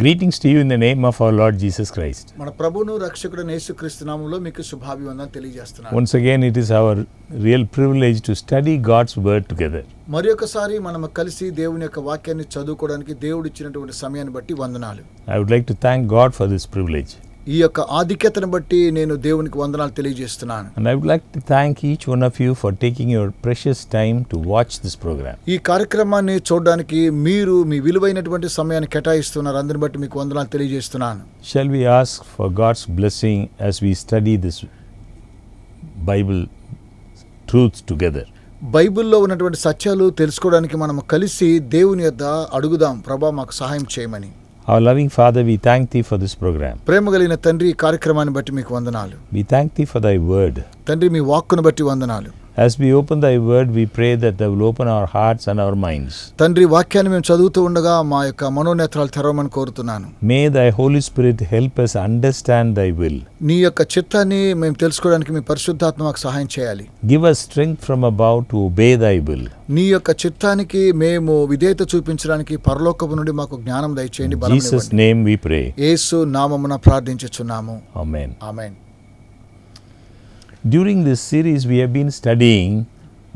Greetings to you in the name of our Lord Jesus Christ. మన ప్రభువును రక్షకుడైన యేసుక్రీస్తు నామములో మీకు శుభాభివందనాలు తెలియజేస్తున్నాను. Once again it is our real privilege to study God's word together. మరొకసారి మనం కలిసి దేవుని యొక్క వాక్యాన్ని చదువుకోవడానికి దేవుడు ఇచ్చినటువంటి సమయాన్ని బట్టి వందనాలు. I would like to thank God for this privilege. ఈ యొక్క ఆధిక్యతను బట్టి నేను దేవునికి వందనాలు తెలియజేస్తున్నాను. And I would like to thank each one of you for taking your precious time to watch this program. ఈ కార్యక్రమాన్ని చూడడానికి మీరు మీ విలువైనటువంటి సమయాన్ని కేటాయిస్తున్నారు. అందరిని బట్టి మీకు వందనాలు తెలియజేస్తున్నాను. Shall we ask for God's blessing as we study this Bible truths together? బైబిల్లో ఉన్నటువంటి సత్యాలు తెలుసుకోవడానికి మనం కలిసి దేవుని యొద్ద అడుగుదాం, ప్రభువా మాకు సహాయం చేయమని. Our loving Father, we thank Thee for this program. ప్రేమ కలిగిన తండ్రి, ఈ కార్యక్రమాన్ని బట్టి మీకు వందనాలు. We thank Thee for Thy word. తండ్రి, మీ వాక్కును బట్టి వందనాలు. As we open Thy word, we pray that Thou will open our hearts and our minds. తండ్రి, వాక్యాన్ని మేము చదువుతూ ఉండగా మా యొక్క మనోనేత్రాలు తెరవమని కోరుతున్నాను. May Thy Holy Spirit help us understand Thy will. నీ యొక్క చిత్తాన్ని మేము తెలుసుకోవడానికి మీ పరిశుద్ధాత్మ మాకు సహాయం చేయాలి. Give us strength from above to obey Thy will. నీ యొక్క చిత్తానికి మేము విధేయత చూపించడానికి పరలోకపు నుండి మాకు జ్ఞానం దయచేయండి. In Jesus' name we pray. యేసు నామమున ప్రార్థించుచున్నాము. Amen. Amen. During this series, we have been studying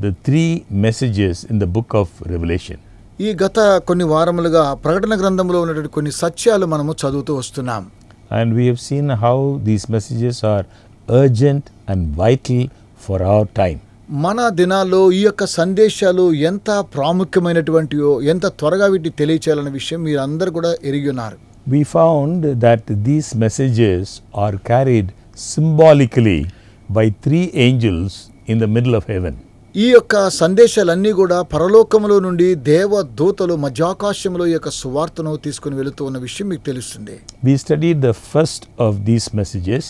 the three messages in the book of Revelation. ఈ గత కొన్ని వారములుగా ప్రకటన గ్రంథంలో ఉన్నటువంటి కొన్ని సత్యాలు మనము చదువుతూ వస్తున్నాం. And we have seen how these messages are urgent and vital for our time. మన దినాల్లో ఈ యొక్క సందేశాలు ఎంత ప్రాముఖ్యమైనటువంటివో, ఎంత త్వరగా వీటిని తెలియచేయాలనే విషయం మీరందరూ కూడా ఎరిగి ఉన్నారు. We found that these messages are carried symbolically by three angels in the middle of heaven. ఈ యొక్క సందేశాలన్నీ కూడా పరలోకములో నుండి దేవదూతలు మధ్యాకాశంలో ఈ యొక్క సువార్తను తీసుకుని వెళుతూ ఉన్న విషయం మీకు తెలుస్తుంది. We studied the first of these messages,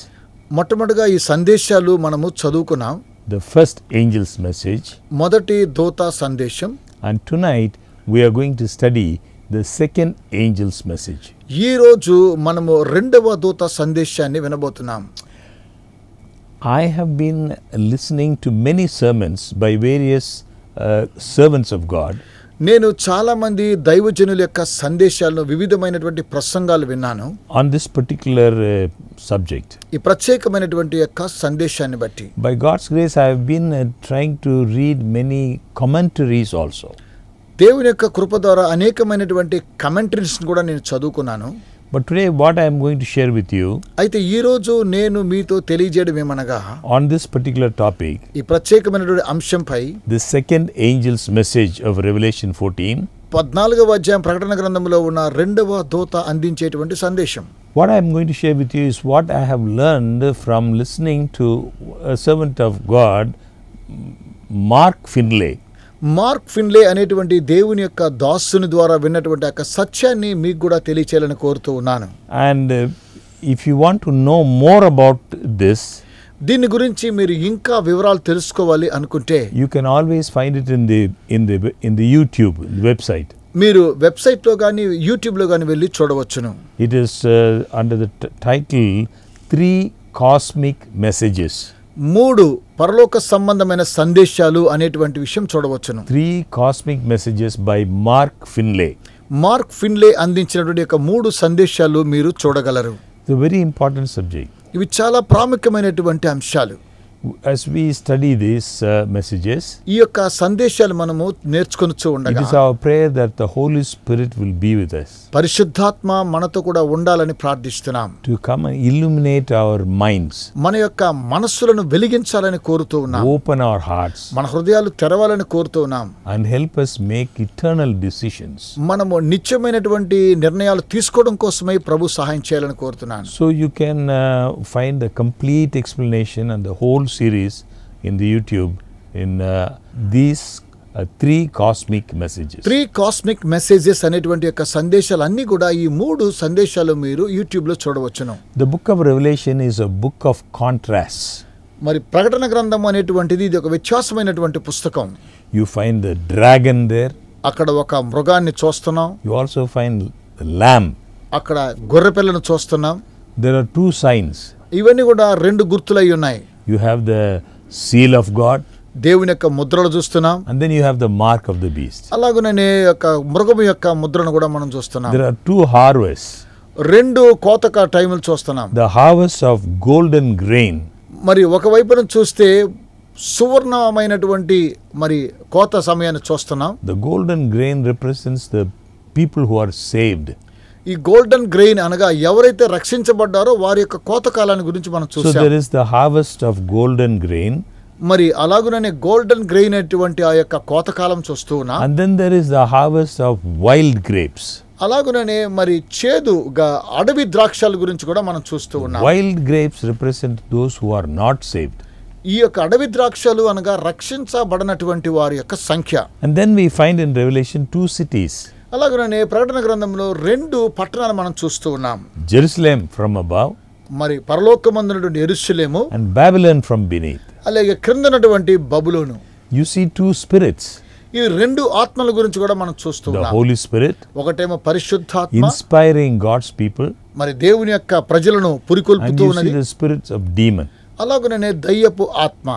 మొట్టమొదటిగా ఈ సందేశాలు మనము చదువుకున్నాం. the first angel's message, మొదటి దూత సందేశం. and tonight we are going to study the second angel's message. ఈ రోజు మనము రెండవ దూత సందేశాన్ని వినబోతున్నాం. I have been listening to many sermons by various servants of God. నేను చాలా మంది దైవజనుల యొక్క సందేశాలను, వివిధమైనటువంటి ప్రసంగాలు విన్నాను On this particular subject. ఈ ప్రత్యేకమైనటువంటి యొక్క సందేశాన్ని బట్టి. By God's grace, I have been trying to read many commentaries also. దేవుని యొక్క కృప ద్వారా అనేకమైనటువంటి కమెంటరీస్ కూడా నేను చదువుకున్నాను. But today what I am going to share with you అయితే ఈ రోజు నేను మీతో తెలియజేయడం ఏమనగా, on this particular topic, ఈ ప్రత్యేకమైనటువంటి అంశంపై the second angel's message of Revelation 14. 14వ అధ్యాయం ప్రకటన గ్రంథంలో ఉన్న రెండవ దూత అందించేటువంటి సందేశం. What I am going to share with you is what I have learned from listening to a servant of God, Mark Finlay. Mark Finlay అనేటువంటి దేవుని యొక్క దాసుని ద్వారా విన్నటువంటి యొక్క సత్యాన్ని మీకు కూడా తెలియచేయాలని కోరుతూ ఉన్నాను. And if you want to know more about this, దీని గురించి మీరు ఇంకా వివరాలు తెలుసుకోవాలి అనుకుంటే, you can always find it in the YouTube website. మీరు వెబ్సైట్లో కానీ యూట్యూబ్లో కానీ వెళ్ళి చూడవచ్చును. It is under the title 3 Cosmic Messages. 3 పరలోక సంబంధమైన సందేశాలు అనేటువంటి విషయం చూడవచ్చును. 3 Cosmic Messages by Mark Finlay. Mark Finlay అందించినటువంటి యొక్క 3 సందేశాలు మీరు చూడగలరు. It's a very important subject. ఇవి చాలా ప్రాముఖ్యమైనటువంటి అంశాలు. As we study these messages, ఈ యొక్క సందేశాలు మనము నేర్చుకొనుచూ it ఉండగా is our prayer that the Holy Spirit will be with us, పరిశుద్ధాత్మ మనతో కూడా ఉండాలని ప్రార్థిస్తున్నాం. to come and illuminate our minds, మన యొక్క మనస్సులను వెలిగించాలని కోరుతూ ఉన్నాం. open our hearts, మన హృదయాలు తెరవాలని కోరుతూ ఉన్నాం. and help us make eternal decisions. మనము నిత్యమైనటువంటి నిర్ణయాలు తీసుకోవడం కోసమై ప్రభు సహాయం చేయాలని కోరుతున్నాను. So you can find the complete explanation and the whole series in the YouTube in these 3 cosmic messages. 3 cosmic messages అనేటువంటి యొక్క సందేశాలన్నీ కూడా ఈ 3 సందేశాలు మీరు యూట్యూబ్లో చూడవచ్చును. The book of Revelation is a book of contrasts. మరి ప్రకటన గ్రంథం అనేటువంటిది ఇది ఒక వ్యత్యాసమైనటువంటి పుస్తకం. You find the dragon there. అక్కడ ఒక మృగాన్ని చూస్తున్నాం. You also find the lamb. అక్కడ గొర్రెపిల్లను చూస్తున్నాం. There are 2 signs. ఇవన్నీ కూడా 2 గుర్తులై ఉన్నాయి. You have the seal of God, దేవుని యొక్క ముద్రలు చూస్తున్నాం. and then you have the mark of the beast. అలాగనే యొక్క మృగము యొక్క ముద్రను కూడా మనం చూస్తున్నాం. There are 2 harvests. రెండు కోతక టైములు చూస్తున్నాం. The harvest of golden grain. మరి ఒకవైపున చూస్తే సువర్ణమైనటువంటి మరి కోత సమయాన్ని చూస్తున్నాం. The golden grain represents the people who are saved. ఈ గోల్డెన్ గ్రెయిన్ అనగా ఎవరైతే రక్షించబడ్డారో వారి యొక్క కోత కాలాన్ని గురించి మనం So చూసాం. there is the harvest of golden grain. మరి అలాగుననే గోల్డెన్ గ్రెయిన్ అటువంటి ఆ యొక్క కోత కాలం చూస్తూ ఉన్నాం. And then there is the harvest of wild grapes. అలాగుననే మరి చేదుగా అడవి ద్రాక్షల గురించి కూడా మనం చూస్తూ ఉన్నాం. Wild grapes represent those who are not saved. ఈ యొక్క అడవి ద్రాక్షలు అనగా రక్షించబడినటువంటి వారి యొక్క సంఖ్య. And then we find in Revelation 2 cities. అలాగనే ప్రకటన గ్రంథంలో 2 పట్టణాలు మనం చూస్తూ ఉన్నాం. Jerusalem from above మరి పరలోకమందునటువంటి యెరూషలేము and Babylon from beneath. అలాగే క్రిందనటువంటి బబులోను. You see 2 spirits. ఈ 2 ఆత్మల గురించి కూడా మనం చూస్తూ The ఉన్నాం. Holy Spirit ఒకటేమో పరిశుద్ధాత్మ inspiring God's people, మరి దేవుని యొక్క ప్రజలను and పురికొల్పుతూ you ఉన్నది. see the spirits of demon. అలాగనే దయ్యపు ఆత్మ.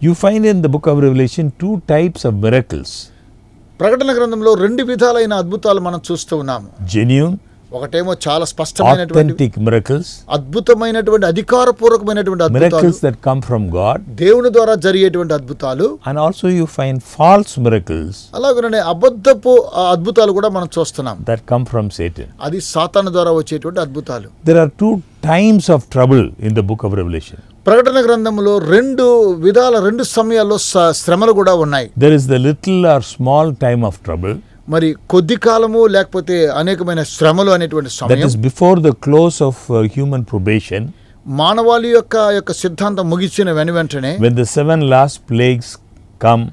You find in the book of Revelation 2 types of miracles. ప్రకటన గ్రంథంలో 2 విధాలైన అద్భుతాలు మనం చూస్తూ ఉన్నాము. Genuine, ఒకటేమో చాలా స్పష్టమైనటువంటి authentic miracles, అద్భుతమైనటువంటి అధికారపూర్వకమైనటువంటి అద్భుతాలు, miracles that come from God, దేవుని ద్వారా జరిగేటువంటి అద్భుతాలు. and also you find false miracles అలాగనే అబద్ధపు అద్భుతాలు కూడా మనం చూస్తున్నాం. that come from Satan. అది సాతాను ద్వారా వచ్చేటువంటి అద్భుతాలు. There are 2 times of trouble in the book of Revelation. ప్రకటన గ్రంథంలో 2 విధాల 2 సమయాల్లో శ్రమలు కూడా ఉన్నాయి. There is the little or small time of trouble, మరి కొద్ది కాలము లేకపోతే అనేకమైన శ్రమలు అనేటువంటి that సమయం. is before the close of human probation, మానవాళి యొక్క సిద్ధాంతం ముగిసిన వెంటనే when the 7 last plagues come,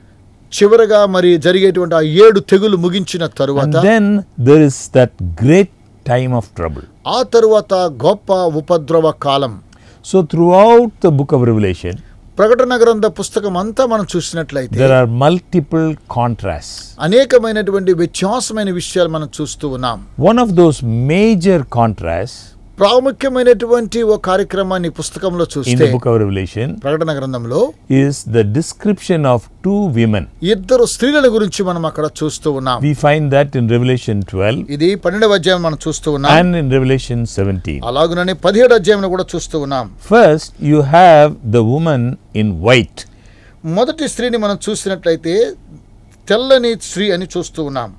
చివరగా మరి జరిగేటువంటి ఆ 7 తెగులు ముగించిన and తరువాత then there is that great time of trouble. ఆ తరువాత గొప్ప ఉపద్రవ కాలం. So throughout the book of Revelation, ప్రకటన గ్రంథ పుస్తకం అంతా మనం చూసినట్లయితే there are multiple contrasts. అనేకమైనటువంటి వ్యత్యాసమైన విషయాలు మనం చూస్తూ ఉన్నాం. One of those major contrasts ప్రాముఖ్యమైనటువంటి ఓ కార్యక్రమాన్ని పుస్తకంలో in చూస్తే the book of Revelation ప్రకటన గ్రంథంలో is the description of 2 women. 2 స్త్రీల గురించి మనం అక్కడ చూస్తూ ఉన్నాం. We find that in Revelation 12 ఇది 12వ అధ్యాయం మనం చూస్తూ ఉన్నాం. and in Revelation 17. అలాగుననే 17వ అధ్యాయంలో కూడా చూస్తూ ఉన్నాం. First, you have the woman in white. మొదటి స్త్రీని మనం చూసినట్లయితే తెల్లని స్త్రీ అని చూస్తూ ఉన్నాం.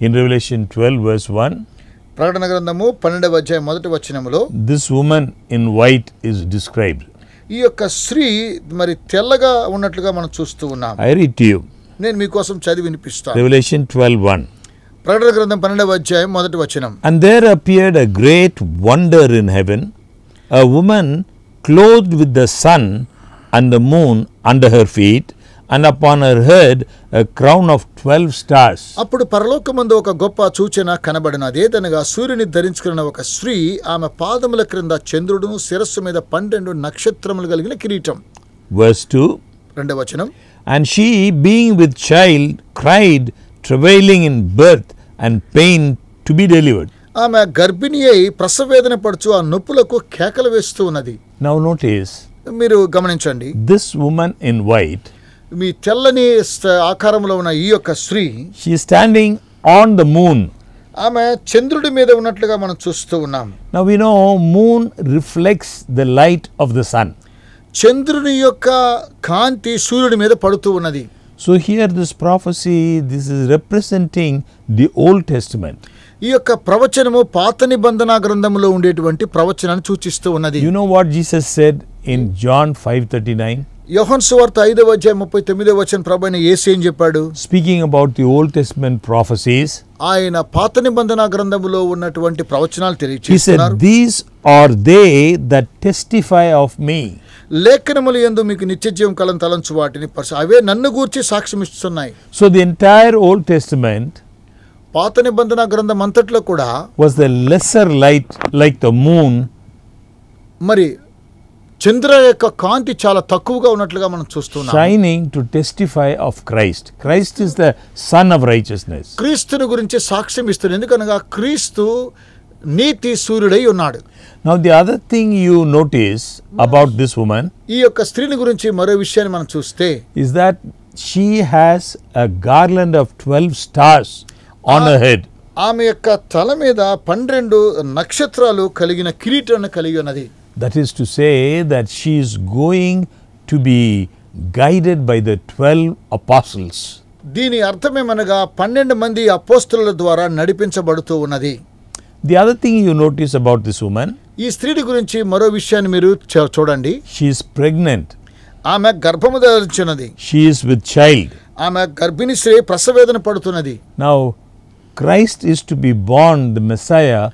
In Revelation 12 verse 1, ప్రకటన గ్రంథము 12వ అధ్యాయం మొదటి వచనములో this woman in white is described. ఈ యొక్క స్త్రీ మరి తెల్లగా ఉన్నట్లుగా మనం చూస్తూ ఉన్నాం. I read to you. నేను మీకోసం చదివి వినిపిస్తాను. Revelation 12:1. ప్రకటన గ్రంథం 12వ అధ్యాయం మొదటి వచనం. And there appeared a great wonder in heaven, a woman clothed with the sun and the moon under her feet, and upon her head a crown of 12 stars. అప్పుడు పరలోకమందు ఒక గొప్ప సూచన కనబడిన అదేదనగా సూర్యుని ధరించుకున్న ఒక స్త్రీ, ఆమె పాదముల క్రింద చంద్రుడును, శిరస్సు మీద 12 నక్షత్రములు కలిగిన కిరీటం. Verse 2. రెండవ వచనం. And she, being with child, cried, travailing in birth and pain to be delivered. ఆమె గర్భిణి అయి ప్రసవేదన పడుచు ఆ నొప్పులకు కేకలు వేస్తూ ఉన్నది. Now notice, మీరు గమనించండి, this woman in white, మీ తెల్లని ఆకారంలో ఉన్న ఈ యొక్క స్త్రీ, she is standing on the moon. ఆమె చంద్రుడి మీద ఉన్నట్లుగా మనం చూస్తూ ఉన్నాం. Now we know moon reflects the light of the sun. చంద్రుని యొక్క కాంతి సూర్యుడి మీద పడుతూ ఉన్నది. So here this prophecy, this is representing the Old Testament. ఈ యొక్క ప్రవచనము పాత నిబంధన గ్రంథంలో ఉండేటువంటి ప్రవచనాన్ని సూచిస్తూ ఉన్నది. You know what Jesus said in John 5:39? యోహాను సువార్త 5వ అధ్యాయం 39వ వచనం ప్రభువైన యేసు ఏం చెప్పాడు? Speaking about the Old Testament prophecies, ఆయన పాత నిబంధన గ్రంథములో ఉన్నటువంటి ప్రవచనాలు he తెలియజేస్తున్నారు. said, "These are they that testify of me." లేఖనములు యందు మీకు నిత్యజీవం కలను తలంచు వాటిని అవే నన్ను గూర్చి సాక్ష్యం ఇస్తున్నాయి. So the entire Old Testament పాత నిబంధన గ్రంథం అంతట్లో కూడా was the lesser light, like the moon, మరి చంద్ర యొక్క కాంతి చాలా తక్కువగా ఉన్నట్లుగా మనం చూస్తున్నాం. shining to testify of Christ. Christ is the Son of righteousness. క్రీస్తుని గురించి సాక్ష్యం ఇస్తుంది. ఎందుకనగా క్రీస్తు నీతి సూర్యుడై ఉన్నాడు. Now the other thing you notice about this woman ఈ యొక్క స్త్రీని గురించి మరో విషయాన్ని మనం చూస్తే is that she has a garland of 12 stars on her head. ఆమె యొక్క తల మీద 12 నక్షత్రాలు కలిగిన కిరీటాన్ని కలిగి ఉన్నది. That is to say that she is going to be guided by the 12 apostles. దీని అర్థమేమనగా 12 మంది అపోస్తలుల ద్వారా నడిపించబడుతూ ఉన్నది. The other thing you notice about this woman, ఈ స్త్రీని గురించి మరో విషయాన్ని మీరు చూడండి. she is pregnant. ఆమె గర్భము ధరించున్నది. She is with child. ఆమె గర్భిణీ స్త్రీ ప్రసవేదన పడుతున్నది. Now, Christ is to be born, the Messiah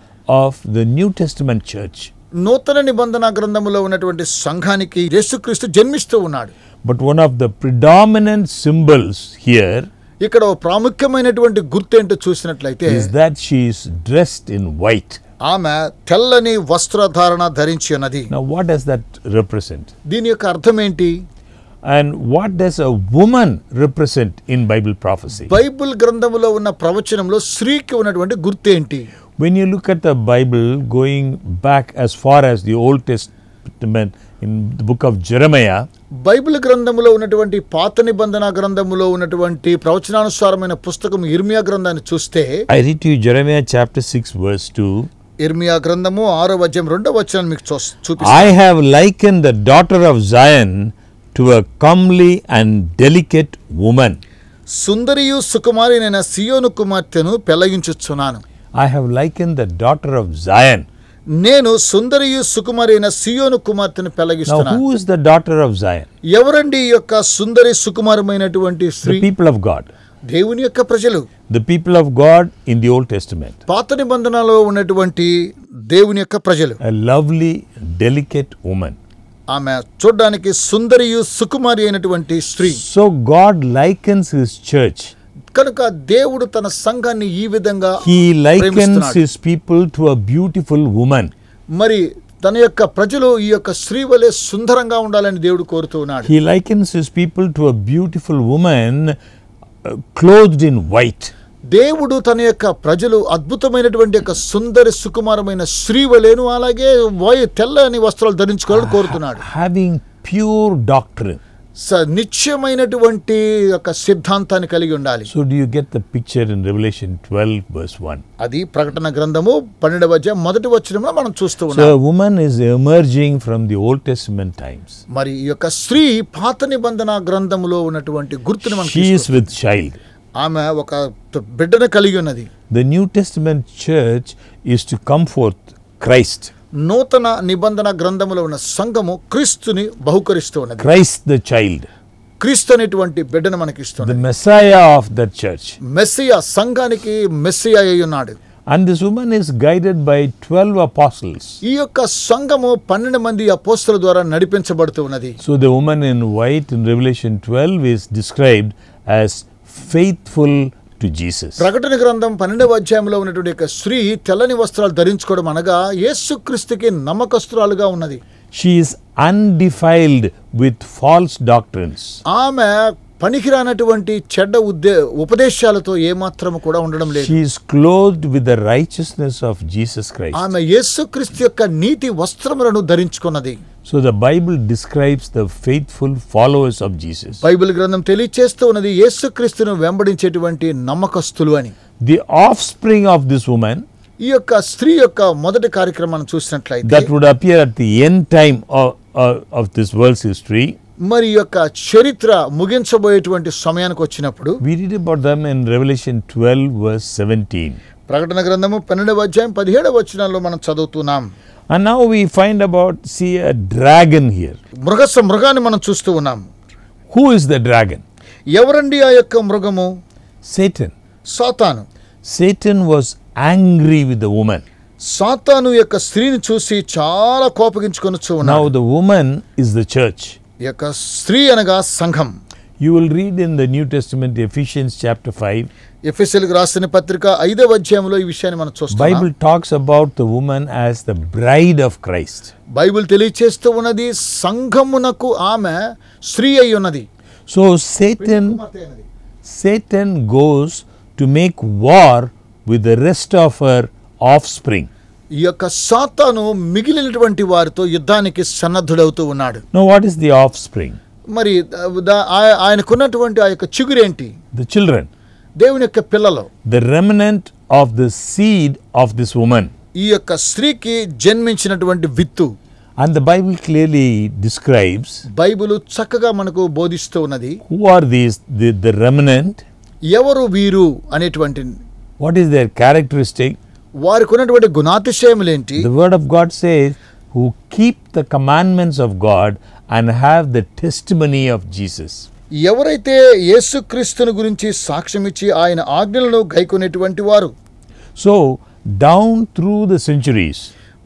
of the New Testament church. నూతన నిబంధన గ్రంథములో ఉన్నటువంటి సంఘానికి యేసుక్రీస్తు జన్మిస్తూ ఉన్నాడు. But one of the predominant symbols here ఇక్కడ ఓ ప్రాముఖ్యమైనటువంటి గుర్తు ఏంటో చూసినట్లయితే is that she is dressed in white. ఆమె తెల్లని వస్త్రధారణ ధరించి ఉన్నది. Now, what does that represent? దీని యొక్క అర్థం ఏంటి? And what does a woman represent in Bible prophecy? Bible గ్రంథములో ఉన్న ప్రవచనంలో స్త్రీకి ఉన్నటువంటి గుర్తు ఏంటి? When you look at the Bible going back as far as the Old Testament in the book of Jeremiah, Bible గ్రంథములో ఉన్నటువంటి పాత నిబంధన గ్రంథములో ఉన్నటువంటి ప్రవచనానుసారమైన పుస్తకం ఇర్మియా గ్రంథాన్ని చూస్తే, I read to you Jeremiah chapter 6 verse 2. ఇర్మియా గ్రంథము 6వ అధ్యాయం 2వ వచనాన్ని మీకు చూపిస్తాను. I have likened the daughter of Zion to a comely and delicate woman. సుందరియు సుకుమారినైన సియోను కుమార్తెను పెళ్లగించుచున్నాను. I have likened the daughter of Zion. నేను సుందరియు సుకుమారి అయిన సియోను కుమార్తెను Now, పెళ్లగిస్తున్నాను. who is the daughter of Zion? ఎవరండి ఈ యొక్క సుందరి సుకుమారమైనటువంటి స్త్రీ? The people of God. దేవుని యొక్క ప్రజలు. The people of God in the Old Testament. పాత నిబంధనలో ఉన్నటువంటి దేవుని యొక్క ప్రజలు. A lovely, delicate woman. ఆమె చూడడానికి సుందరియు సుకుమారి అయినటువంటి స్త్రీ. So God likens His church. కనుక దేవుడు తన సంఘాన్ని ఈ విధంగా He likens ప్రేమిస్తున్నాడు. His people to a beautiful woman. మరి తన యొక్క ప్రజలు ఈ యొక్క స్త్రీ వలె సుందరంగా ఉండాలని దేవుడు కోరుతూ ఉన్నాడు. He likens His people to a beautiful woman clothed in white. దేవుడు తన యొక్క ప్రజలు అద్భుతమైనటువంటి యొక్క సుందరి సుకుమారమైన స్త్రీ వలెను అలాగే తెల్లని వస్త్రాలు ధరించుకోవాలని కోరుతున్నాడు. Having pure doctrine. నిత్యమైనటువంటి యొక్క సిద్ధాంతాన్ని కలిగి ఉండాలి. So do you get the picture in Revelation 12 verse 1? అది ప్రకటన గ్రంథము 12వ అధ్యాయం 1వ వచనంలో మనం చూస్తూ So ఉన్నాం. a woman is emerging from the Old Testament times. మరి ఈ యొక్క స్త్రీ పాత నిబంధన గ్రంథములో ఉన్నటువంటి గుర్తుని మనకు She is with child. ఆమె ఒక బిడ్డను కలిగి ఉన్నది. The New Testament church is to come forth Christ. నూతన నిబంధన గ్రంథములో ఉన్న సంఘము క్రీస్తుని బహుకరిస్తూ ఉన్నది. Christ the child. క్రీస్తు అనేటువంటి బిడ్డను మనకి The ఇస్తున్నది. Messiah of that church. Messiah సంఘానికి మెస్సియా అయి ఉన్నాడు. And this woman is guided by 12 apostles. ఈ యొక్క సంఘము 12 మంది అపోస్తలుల ద్వారా నడిపించబడుతూ ఉన్నది. So the woman in white in Revelation 12 is described as faithful to Jesus. ప్రకటన గ్రంథం 12వ అధ్యాయంలో ఉన్నటువంటి యొక్క స్త్రీ తెల్లని వస్త్రాలు ధరించుకోవడం అనగా యేసుక్రీస్తుకి నమ్మకస్తురాలుగా ఉన్నది. She is undefiled with false doctrines. ఆమె పనికిరానటువంటి చెడ్డ ఉపదేశాలతో ఏమాత్రము కూడా ఉండడం లేదు. She is clothed with the righteousness of Jesus Christ. ఆమె యేసుక్రీస్తు యొక్క నీతి వస్త్రములను ధరించుకున్నది. So the Bible describes the faithful followers of Jesus. Bible గ్రంథం తెలియచేస్తూ ఉన్నది యేసుక్రీస్తును వెంబడించేటువంటి నమ్మకస్తులు అని. The offspring of this woman ఈ యొక్క స్త్రీ యొక్క మొదటి కార్యక్రమాన్ని చూసినట్లయితే that would appear at the end time of this world's history. మరి యొక్క చరిత్ర ముగించబోయేటువంటి సమయానికి వచ్చినప్పుడు We read about them in Revelation 12 verse 17. ప్రకటన గ్రంథము 12వ అధ్యాయం 17వ వచనాల్లో మనం చదువుతున్నాం. And now we find see a dragon here. మృగాన్ని మనం చూస్తూ ఉన్నాం. Who is the dragon? ఎవరండి ఆ యొక్క మృగము? Satan. సాతాను. Satan was angry with the woman. సాతాను యొక్క స్త్రీని చూసి చాలా కోపగించుకొనుచు Now ఉన్నాడు. the woman is the church. ఈ యొక్క స్త్రీ అనగా సంఘం. You will read in the New Testament Ephesians chapter 5. ఎఫెసీయులకు రాసిన పత్రిక 5వ అధ్యాయంలో ఈ విషయాన్ని మనం చూస్తాం. Bible talks about the woman as the bride of Christ. Bible తెలియచేస్తూ ఉన్నది సంఘమునకు ఆమె స్త్రీ అయి ఉన్నది. So Satan goes to make war with the rest of her offspring. ఈ యొక్క సాతాను మిగిలినటువంటి వారితో యుద్ధానికి సన్నద్ధుడవుతూ ఉన్నాడు. Now what is the offspring? మరి ఆయనకున్నటువంటి ఆ యొక్క చిగురేంటి? The children. దేవుని యొక్క పిల్లలు. The remnant of the seed of this woman. ఈ యొక్క స్త్రీకి జన్మించినటువంటి విత్తు. And the Bible clearly describes Bible చక్కగా మనకు బోధిస్తూ ఉన్నది. who are these, the remnant, ఎవరు వీరు అనేటువంటి, what is their characteristic. వారికి ఉన్నటువంటి గుణాతిశయములేంటి. The word of God says, who keep the commandments of God and have the testimony of Jesus. ఎవరైతే యేసుక్రీస్తుని గురించి సాక్ష్యం ఇచ్చి ఆయన ఆజ్ఞలను గైకొనేటువంటి వారు. So down through the centuries,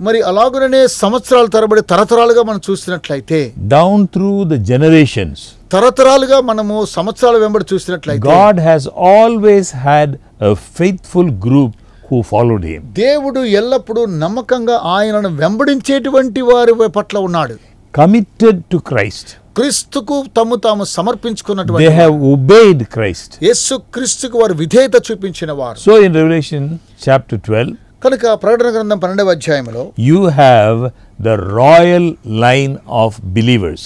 మరి అలాగుననే సంవత్సరాల తరబడి తరతరాలుగా మనం చూసినట్లయితే, down through the generations, తరతరాలుగా మనము సంవత్సరాల వెంబడి చూసినట్లయితే, God has always had a faithful group who followed him. దేవుడు ఎల్లప్పుడూ నమ్మకంగా ఆయనను వెంబడించేటువంటి వారి పట్ల ఉన్నాడు. Committed to Christ. క్రీస్తుకు తాము They సమర్పించుకున్నటువంటి, have obeyed Christ. యేసు క్రీస్తుకు వారు విధేయత చూపించిన వారు. So in Revelation chapter 12, కనుక ప్రకటన గ్రంథం 12వ అధ్యాయంలో you have the royal line of believers.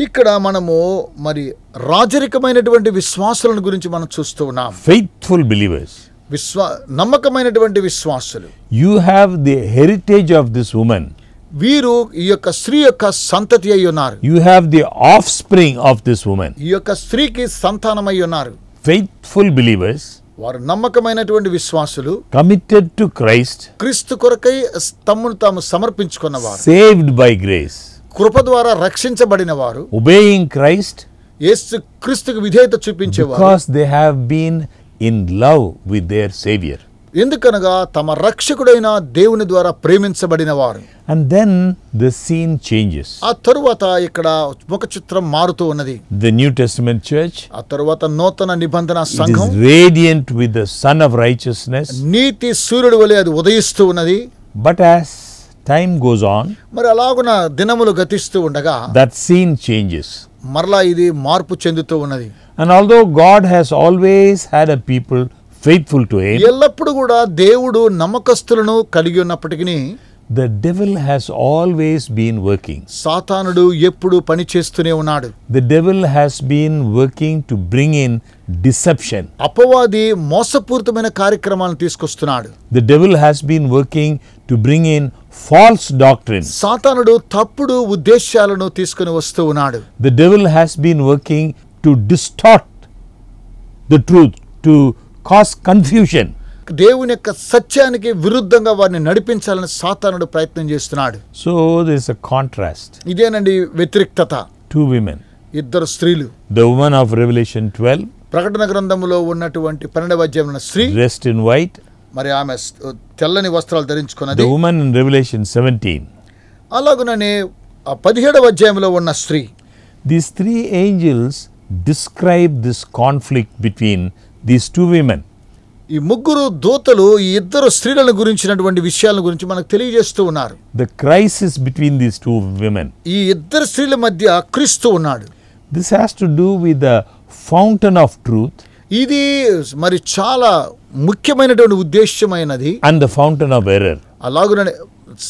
ఇక్కడ మనము మరి రాజరికమైనటువంటి విశ్వాసులను గురించి మనం చూస్తూ ఉన్నాం. Faithful believers. నమ్మకమైనటువంటి విశ్వాసులు. You have the heritage of this woman. వీరు ఈ యొక్క స్త్రీ యొక్క సంతతి అయి ఉన్నారు. You have the offspring of this woman. ఈ యొక్క స్త్రీకి సంతానమై ఉన్నారు. Faithful believers, వారు నమ్మకమైనటువంటి విశ్వాసులు, committed to Christ, క్రీస్తు కొరకై తమను తాము సమర్పించుకున్నవారు, saved by grace, కృప ద్వారా రక్షించబడిన వారు, obeying Christ యేసు క్రీస్తుకు విధేయత చూపించేవారు. because they have been in love with their Savior. ఎందుకనగా తమ రక్షకుడైన దేవుని ద్వారా ప్రేమించబడిన వారు. And then the scene changes. ఆ తరువాత ఇక్కడ ముఖ చిత్రం మారుతూ ఉన్నది. The New Testament church, ఆ తరువాత నూతన నిబంధన it సంఘం is radiant with the sun of righteousness. నీతి సూర్యుడి వలె అది ఉదయిస్తూ ఉన్నది. But as time goes on, మరి అలాగున దినములు గతిస్తూ ఉండగా that scene changes. మరలా ఇది మార్పు చెందుతూ ఉన్నది. And although God has always had a people faithful to him, ఎల్లప్పుడు కూడా దేవుడు నమ్మకస్తులను కలిగి ఉన్నప్పటికీ the devil has always been working. సాతానుడు ఎప్పుడు పని చేస్తూనే ఉన్నాడు. The devil has been working to bring in deception. అపవాది మోసపూరితమైన కార్యక్రమాలను తీసుకొస్తున్నాడు. The devil has been working to bring in false doctrines. సాతానుడు తప్పుడు ఉద్దేశాలను తీసుకుని వస్తూ ఉన్నాడు. The devil has been working to distort the truth, to cause confusion. దేవుని యొక్క సత్యానికి విరుద్ధంగా వారిని నడిపించాలని సాతానుడు ప్రయత్నం చేస్తున్నాడు. So there is a contrast. ఇదేనండి వ్యతిరేక్తత. Two women. ఇద్దరు స్త్రీలు. The woman of Revelation 12, ప్రకటన గ్రంథములో ఉన్నటువంటి 12వ అధ్యాయంలో స్త్రీ, dressed in white. మరి ఆమె తెల్లని వస్త్రాలు ధరించుకున్నది. The woman in Revelation 17. అలాగుననే 17వ అధ్యాయంలో ఉన్న స్త్రీ. These three angels describe this conflict between these two women. ఈ ముగ్గురు దూతలు ఈ ఇద్దరు స్త్రీలను గురించినటువంటి విషయాల గురించి మనకు తెలియజేస్తూ ఉన్నారు. The crisis between these two women. ఈ ఇద్దరు స్త్రీల మధ్య క్రీస్తు ఉన్నాడు. This has to do with the fountain of truth ఇది మరి చాలా ముఖ్యమైనటువంటి ఉద్దేశ్యమైనది. and the fountain of error. అలాగుననే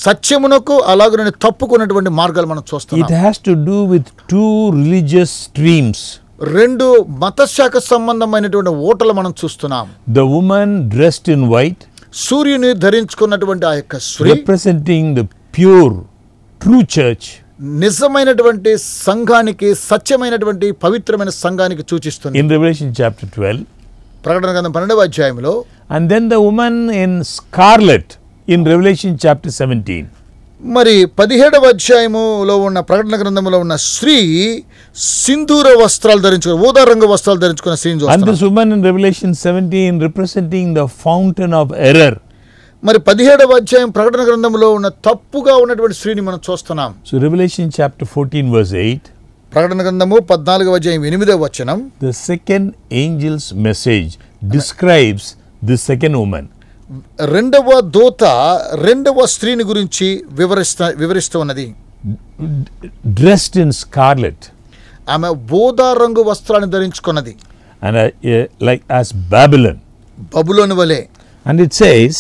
సత్యమునకు అలాగుననే తప్పుకున్నటువంటి మార్గాలు మనం It చూస్తున్నాం. has to do with two religious streams. రెండు మతశాఖ సంబంధమైనటువంటి ఓటలు మనం చూస్తున్నాం. The woman dressed in white, సూర్యుని ధరించుకున్నటువంటి ఆ యొక్క స్త్రీ representing the pure, true church. నిజమైనటువంటి సంఘానికి, సత్యమైనటువంటి పవిత్రమైన సంఘానికి సూచిస్తుంది. In Revelation chapter 12, ప్రకటన గ్రంథం 12వ అధ్యాయంలో, and then the woman in scarlet in Revelation chapter 17. మరి 17వ అధ్యాయములో ఉన్న ప్రకటన గ్రంథంలో ఉన్న స్త్రీ సింధూర వస్త్రాలు ధరించుకున్న, ఊదా రంగు వస్త్రాలు ధరించుకున్న స్త్రీని And చూస్తున్నాం. this woman in Revelation 17 representing the fountain of error. మరి 17వ అధ్యాయం ప్రకటన గ్రంథంలో ఉన్న తప్పుగా ఉన్నటువంటి స్త్రీని మనం చూస్తున్నాం. So Revelation chapter 14 verse 8, ప్రకటన గ్రంథము 14వ అధ్యాయం 8వ వచనం, the second angel's message describes the second woman. రెండవ దూత రెండవ స్త్రీని గురించి వివరిస్తూ ఉన్నది. Dressed in scarlet ఆమె ఊదా రంగు వస్త్రాన్ని ధరించుకున్నది, and like as Babylon. బబులోను వలె. And it says,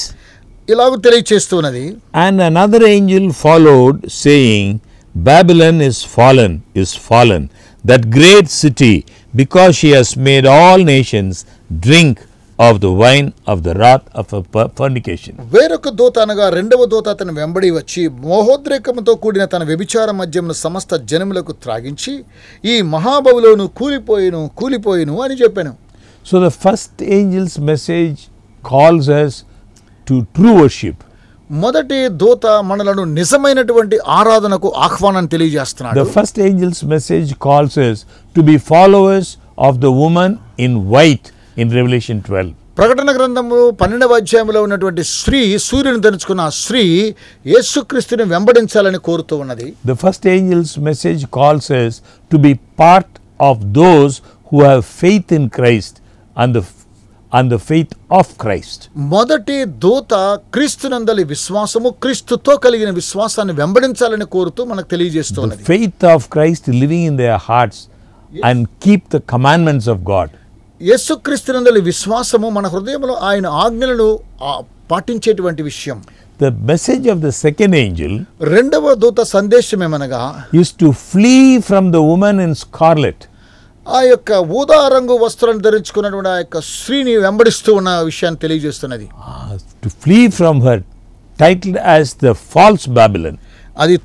ఇలాగ తెలియచేస్తున్నది, and another angel followed, saying, Babylon is fallen, that great city, because she has made all nations drink of the wine of the wrath of fornication. వేరొక దూత అనగా రెండవ దూత అతను వెంబడి వచ్చి మోహోద్రేకముతో కూడిన తన వ్యభిచార మద్యమును సమస్త జనములకు త్రాగించి ఈ మహాబబులోను కూలిపోయిను అని చెప్పాను. So the first angel's message calls us to true worship. మొదటి దూత మనలను నిజమైనటువంటి ఆరాధనకు ఆహ్వానం తెలియజేస్తున్నాడు. The first angel's message calls us to be followers of the woman in white in Revelation 12. ప్రకటన గ్రంథము 12వ అధ్యాయంలో ఉన్నటువంటి స్త్రీ, సూర్యుని ధరించుకున్న ఆ స్త్రీ యేసుక్రీస్తుని వెంబడించాలని కోరుతూ ఉన్నది. The first angel's message calls us to be part of those who have faith in Christ and the faith of Christ. మొదటి దూత క్రీస్తునందలి విశ్వాసము, క్రీస్తుతో కలిగిన విశ్వాసాన్ని వెంబడించాలని కోరుతూ మనకు తెలియజేస్తున్నది. The faith of Christ living in their hearts and keep the commandments of God. యేసుక్రీస్తునందలి విశ్వాసము మన హృదయంలో ఆయన ఆజ్ఞలను పాటించేటువంటి విషయం. The message of the second angel రెండవ దూత సందేశం ఏమనగా is to flee from the woman in scarlet. ఆ యొక్క ఊదా రంగు వస్త్రాన్ని ధరించుకున్నటువంటి ఆ యొక్క స్త్రీని వెంబడిస్తూ ఉన్న విషయాన్ని తెలియజేస్తున్నది. To flee from her, titled as the false Babylon. అది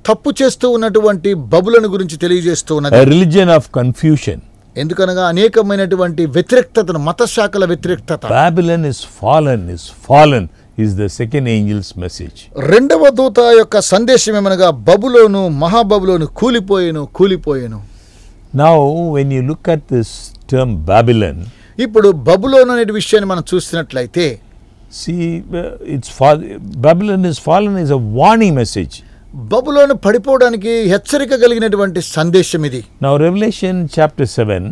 తప్పు చేస్తూ ఉన్నటువంటి బబులను గురించి తెలియజేస్తూ ఉన్నది. A religion of confusion. ఎందుకనగా అనేకమైనటువంటి వ్యతిరేకతను, మత శాఖల వ్యతిరేకత. Babylon is fallen is the second angel's message. రెండవ దూత యొక్క సందేశం ఏమనగా బబులోను, మహాబబులోను కూలిపోయేను. Now when you look at this term Babylon, ఇప్పుడు బబులోను అనే విషయాన్ని మనం చూస్తున్నట్లయితే, see, Babylon is fallen is a warning message. బబులోను పడిపోవడానికి హెచ్చరిక కలిగినటువంటి సందేశం ఇది. Now Revelation chapter 7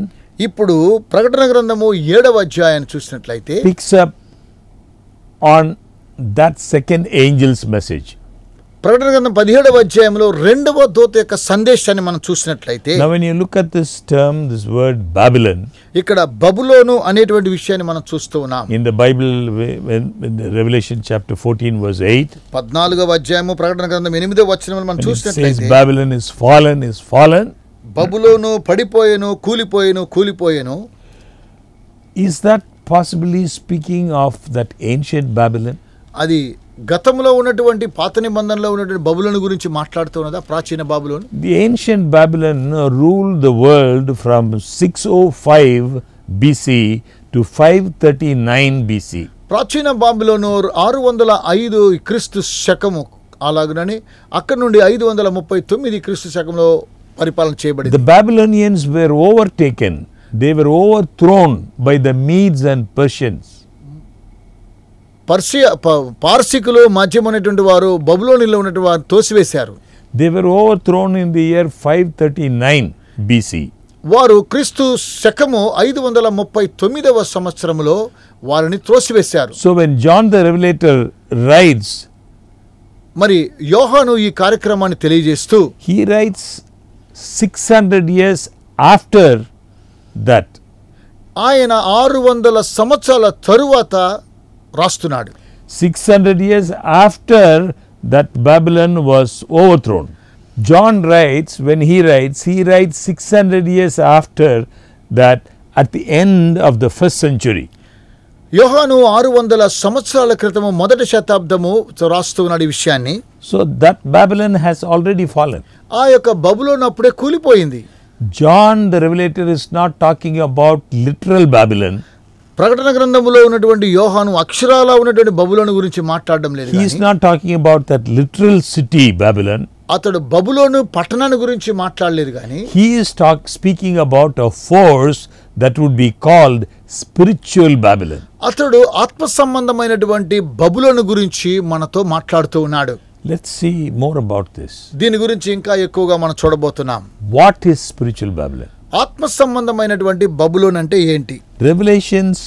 ఇప్పుడు ప్రకటన గ్రంథము 7వ అధ్యాయాన్ని చూసినట్లయితే picks up on that second angel's message. ప్రకటన గ్రంథం 17వ అధ్యాయంలో రెండవ దూత యొక్క సందేశాన్ని మనం చూసినట్లయితే, Now when you look at this term, this word Babylon, ఇక్కడ బబులోను అనేటువంటి విషయాన్ని మనం చూస్తూ ఉన్నాం. in the Bible, when the Revelation chapter 14 verse 8, 14వ అధ్యాయము ప్రకటన గ్రంథం 8వ వచనంలో మనం when it says చూసినట్లయితే, Babylon is fallen, Babylon పడిపోయేను, కూలిపోయేను. is that possibly speaking of that ancient Babylon? అది గతంలో ఉన్నటువంటి పాత నిబంధనలో ఉన్నటువంటి బబులోను గురించి మాట్లాడుతున్నదా, ప్రాచీన బబులోను? The ancient Babylon ruled the world from 605 BC to 539 BC. ప్రాచీన బాబిలోను 605 క్రీస్తు శకము, అలాగనే అక్కడి నుండి 539 క్రీస్తు శకంలో పరిపాలన చేయబడింది. The Babylonians were overtaken. They were overthrown by the Medes and Persians. పార్సికులు మధ్యమైనటువంటి వారు బబులోనిలో ఉన్నటువంటి వారు తోసివేశారు. They were overthrown in the year 539 BC. వారు క్రీస్తు శకము 539వ సంవత్సరములో వారిని త్రోసివేశారు. So when John the Revelator writes, మరి యోహాను ఈ కార్యక్రమాన్ని తెలియజేస్తూ, he writes 600 years after that. ఆయన 600 సంవత్సరాల తరువాత రాస్తున్నాడు. 600 years after that Babylon was overthrown. John writes, when he writes 600 years after that, at the end of the first century. యోహాను 600 సంవత్సరాల క్రితము మొదటి శతాబ్దము రాస్తున్నాడు ఈ విషయాన్ని. So that Babylon has already fallen. ఆ యొక్క బబులోను అప్పుడే కూలిపోయింది. John the Revelator is not talking about literal Babylon. ప్రకటన గ్రంథములో ఉన్నటువంటి యోహాను అక్షరాల ఉన్నటువంటి బబులోను గురించి మాట్లాడడం లేదు. He is not talking about that literal city Babylon. అతడు బబులోను పట్టణాన్ని గురించి మాట్లాడలేదు కానీ, He is speaking about a force that would be called spiritual Babylon. అతడు ఆత్మ సంబంధమైనటువంటి బబులోను గురించి మనతో మాట్లాడుతూ ఉన్నాడు. Let's see more about this. దీని గురించి ఇంకా ఎక్కువగా మనం చూడబోతున్నాం. What is spiritual Babylon? ఆత్మ సంబంధమైనటువంటి బబులోన్ అంటే ఏంటి? Revelation's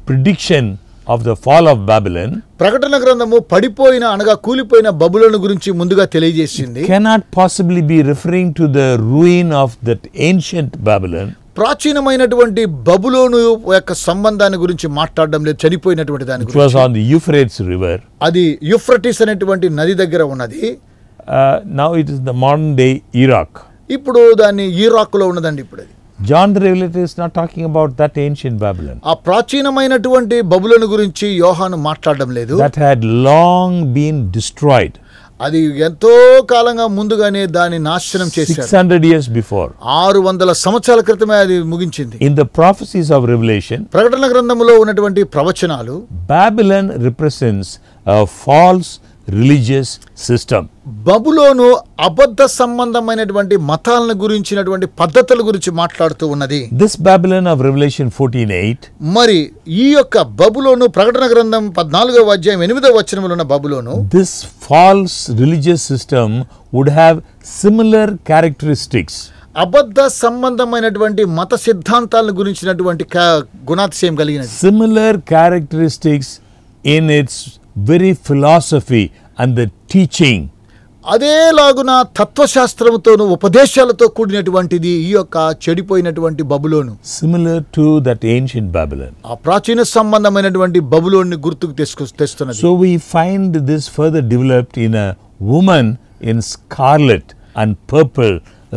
prediction of the fall of Babylon ప్రకటన గ్రంథము పడిపోయిన అనగా కూలిపోయిన బబులోను గురించి ముందుగా తెలియజేసింది. cannot possibly be referring to the ruin of that ancient Babylon. ప్రాచీనమైనటువంటి బబులోను యొక్క సంబంధాన్ని గురించి మాట్లాడడం లేదు, చనిపోయినటువంటి దాని గురించి. It was on the Euphrates river. అది యూఫ్రటీస్ అనేటువంటి నది దగ్గర ఉన్నది. Now it is the modern day Iraq. ఇప్పుడు దాన్ని ఇరాక్లో ఉన్నదండి. ఇప్పుడు అది John the Revelator is not talking about that ancient Babylon ఆ ప్రాచీనమైనటువంటి బబులోను గురించి యోహాను మాట్లాడడం లేదు. that had long been destroyed అది ఎంతో కాలంగా ముందుగానే దాన్ని నాశనం చేశారు. 600 years before. 600 సంవత్సరాల క్రితమే అది ముగించింది. In the prophecies of Revelation, ప్రకటన గ్రంథములో ఉన్నటువంటి ప్రవచనాలు Babylon represents a false religious system. బబులోను అబద్ధ సంబంధమైనటువంటి మతాలను గురించినటువంటి పద్ధతుల గురించి మాట్లాడుతూ ఉన్నది. This Babylon of Revelation 14:8 మరి ఈ యొక్క బబులోను ప్రకటన గ్రంథం 14వ అధ్యాయం 8వ వచనంలో ఉన్న బబులోను, this false religious system would have similar characteristics. అబద్ధ సంబంధమైనటువంటి మత సిద్ధాంతాలను గురించినటువంటి గుణాతిశయం కలిగినది. Similar characteristics in its very philosophy and the teaching. అదేలాగున తత్వశాస్త్రముతోను ఉపదేశాలతో కూడినటువంటిది ఈ యొక్క చెడిపోయినటువంటి బబులోను. Similar to that ancient Babylon. ఆ ప్రాచీన సంబంధమైనటువంటి బబులోన్ని గుర్తుకు తెస్తున్నది. So we find this further developed in a woman in scarlet and purple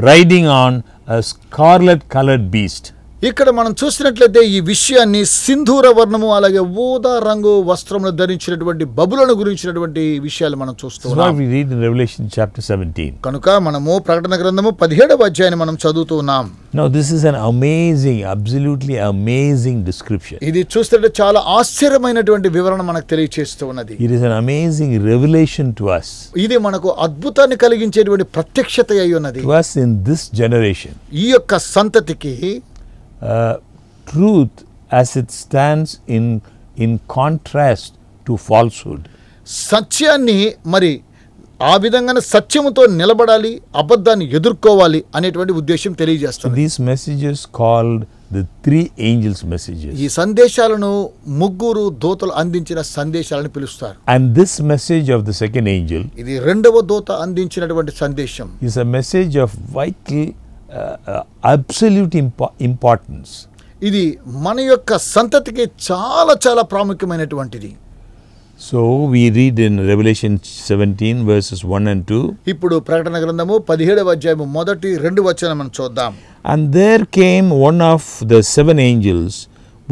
riding on a scarlet colored beast. ఇక్కడ మనం చూసినట్లయితే ఈ విషయాన్ని సింధూర వర్ణము అలాగే ఊదా రంగు వస్త్రమును ధరించినటువంటి బబులోను గురించినటువంటి విషయాలు మనం చూస్తున్నాం. We read in Revelation chapter 17. కనుక మనము ప్రకటన గ్రంథము 17వ అధ్యాయాన్ని మనం చదువుతూ ఉన్నాం. Now this is an amazing, absolutely amazing description. ఇది చూస్తుంటే చాలా ఆశ్చర్యమైనటువంటి వివరణ మనకు తెలియజేస్తూ ఉన్నది. It is an amazing revelation to us. ఇది మనకు అద్భుతాన్ని కలిగించేటువంటి ప్రత్యక్షత అయి ఉన్నది. To us in this generation. ఈ యొక్క సంతతికి truth as it stands in contrast to falsehood. సత్యాన్ని మరి ఆ విధంగానే సత్యముతో నిలబడాలి, అబద్ధాన్ని ఎదుర్కోవాలి అనేటువంటి ఉద్దేశం తెలియజేస్తుంది. These messages called the three angels messages. ఈ సందేశాలను ముగ్గురు దూతలు అందించిన సందేశాలను పిలుస్తారు. And this message of the second angel, ఇది రెండవ దూత అందించినటువంటి సందేశం, is a message of vital absolute importance. ఇది మన యొక్క సంతతికి చాలా చాలా ప్రాముఖ్యమైనటువంటిది. So we read in Revelation 17 verses 1 and 2. ఇప్పుడు ప్రకటన గ్రంథము 17వ అధ్యాయము మొదటి 2 వచనం మనం చూద్దాం. And there came one of the seven angels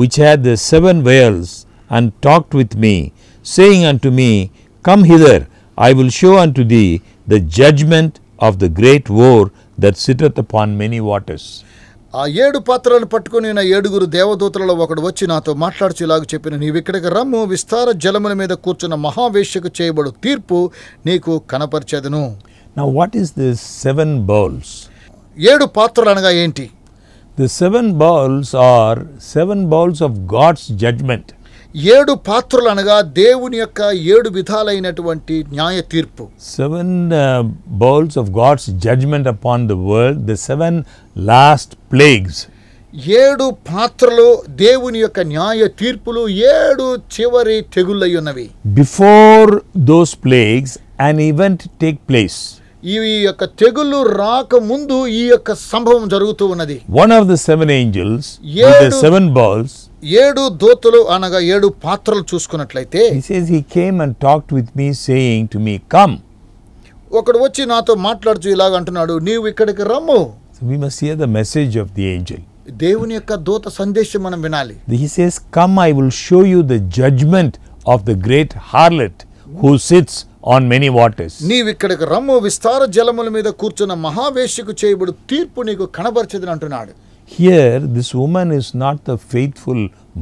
which had the seven vials and talked with me, saying unto me, Come hither, I will show unto thee the judgment of the great war that sitteth upon many waters. ఆ 7 పాత్రలను పట్టుకుని ఉన్న 7 దేవదూతలలో ఒకడు వచ్చి నాతో మాట్లాడుచు ఇలాగ చెప్పిన, నీవు ఇక్కడికి రమ్ము, విస్తార జలముల మీద కూర్చున్న మహావేశ్యకు చేయబడు తీర్పు నీకు కనపరిచెదను. Now what is this seven bowls? 7 పాత్రలు అనగా ఏంటి? The seven bowls are seven bowls of God's judgment. 7 పాత్రలు అనగా దేవుని యొక్క 7 విధాలైనటువంటి న్యాయ తీర్పు. 7 bowls of God's judgment upon the world, the 7 last plagues. 7 పాత్రలు దేవుని యొక్క న్యాయ తీర్పులు, 7 చివరి తెగుళ్ళై ఉన్నవి. Before those plagues, an event take place. ఈ యొక్క తెగుళ్ళు రాక ముందు ఈ యొక్క సంభవం జరుగుతూ ఉన్నది. One of the 7 angels with the 7 bowls, 7 దూతలు అనగా 7 పాత్రలు చూసుకున్నట్లయితే, he says he came and talked with me, saying to me, Come. ఒకడు వచ్చి నాతో మాట్లాడుచు ఇలాగ అంటున్నాడు, నీవు ఇక్కడికి రమ్ము. So we must hear the message of the angel. దేవుని యొక్క దూత సందేశం మనం వినాలి. He says, Come, I will show you the judgment of the great harlot who sits on many waters. నీవు ఇక్కడికి రమ్ము, విస్తార జలముల మీద కూర్చున్న మహావేశ్యకు చేయబడు తీర్పు నీకు కనబరచెదను అంటున్నాడు. Here this woman is not the faithful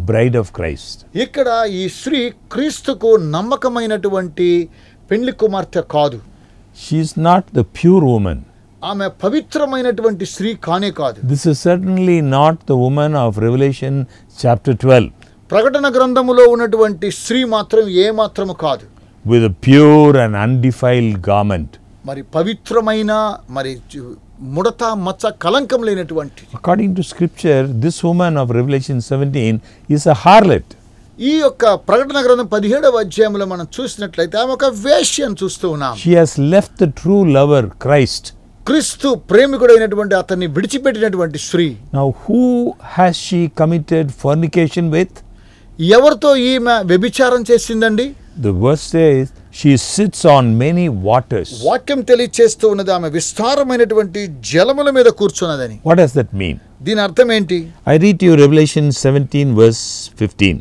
bride of Christ. ఇక్కడ ఈ స్త్రీ క్రీస్తుకు నమ్మకమైనటువంటి పెండ్లి కుమార్తె కాదు. She is not the pure woman. ఆమె పవిత్రమైనటువంటి స్త్రీ కానే కాదు. This is certainly not the woman of Revelation chapter 12. ప్రకటన గ్రంథములో ఉన్నటువంటి స్త్రీ మాత్రం ఏ మాత్రము కాదు. With a pure and undefiled garment. మరి పవిత్రమైన మరి ముడత మచ్చ కలంకం లేనటువంటి. According to scripture, this woman of Revelation 17 is a harlot. ఈ యొక్క ప్రకటన గ్రంథం 17వ అధ్యాయంలో మనం చూసినట్లయితే ఆమె ఒక వేశ్యను చూస్తూ ఉన్నాం. She has left the true lover Christ. క్రీస్తు ప్రేమికుడైనటువంటి అతన్ని విడిచిపెట్టినటువంటి స్త్రీ. Now who has she committed fornication with? ఎవరితో ఈమె వ్యభిచారం చేసిందండి? The verse says she sits on many waters. వాక్యం తెలియచేస్తూ ఉన్నది ఆమె విస్తారమైనటువంటి జలముల మీద కూర్చున్నదని. What does that mean? దీని అర్థం ఏంటి? I read to you Revelation 17 verse 15.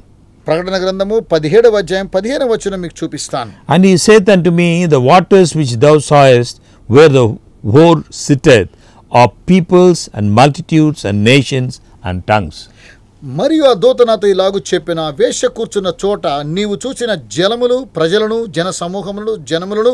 ప్రకటన గ్రంథము 17వ అధ్యాయం 15వ వచనం మీకు చూపిస్తాను. And he saith unto me, the waters which thou sawest, where the whore sitteth, are peoples and multitudes and nations and tongues. మరియు ఆ దూత నాతో ఇలాగు చెప్పిన, వేశ్య కూర్చున్న చోట నీవు చూసిన జలములు ప్రజలను జన సమూహములను జనములను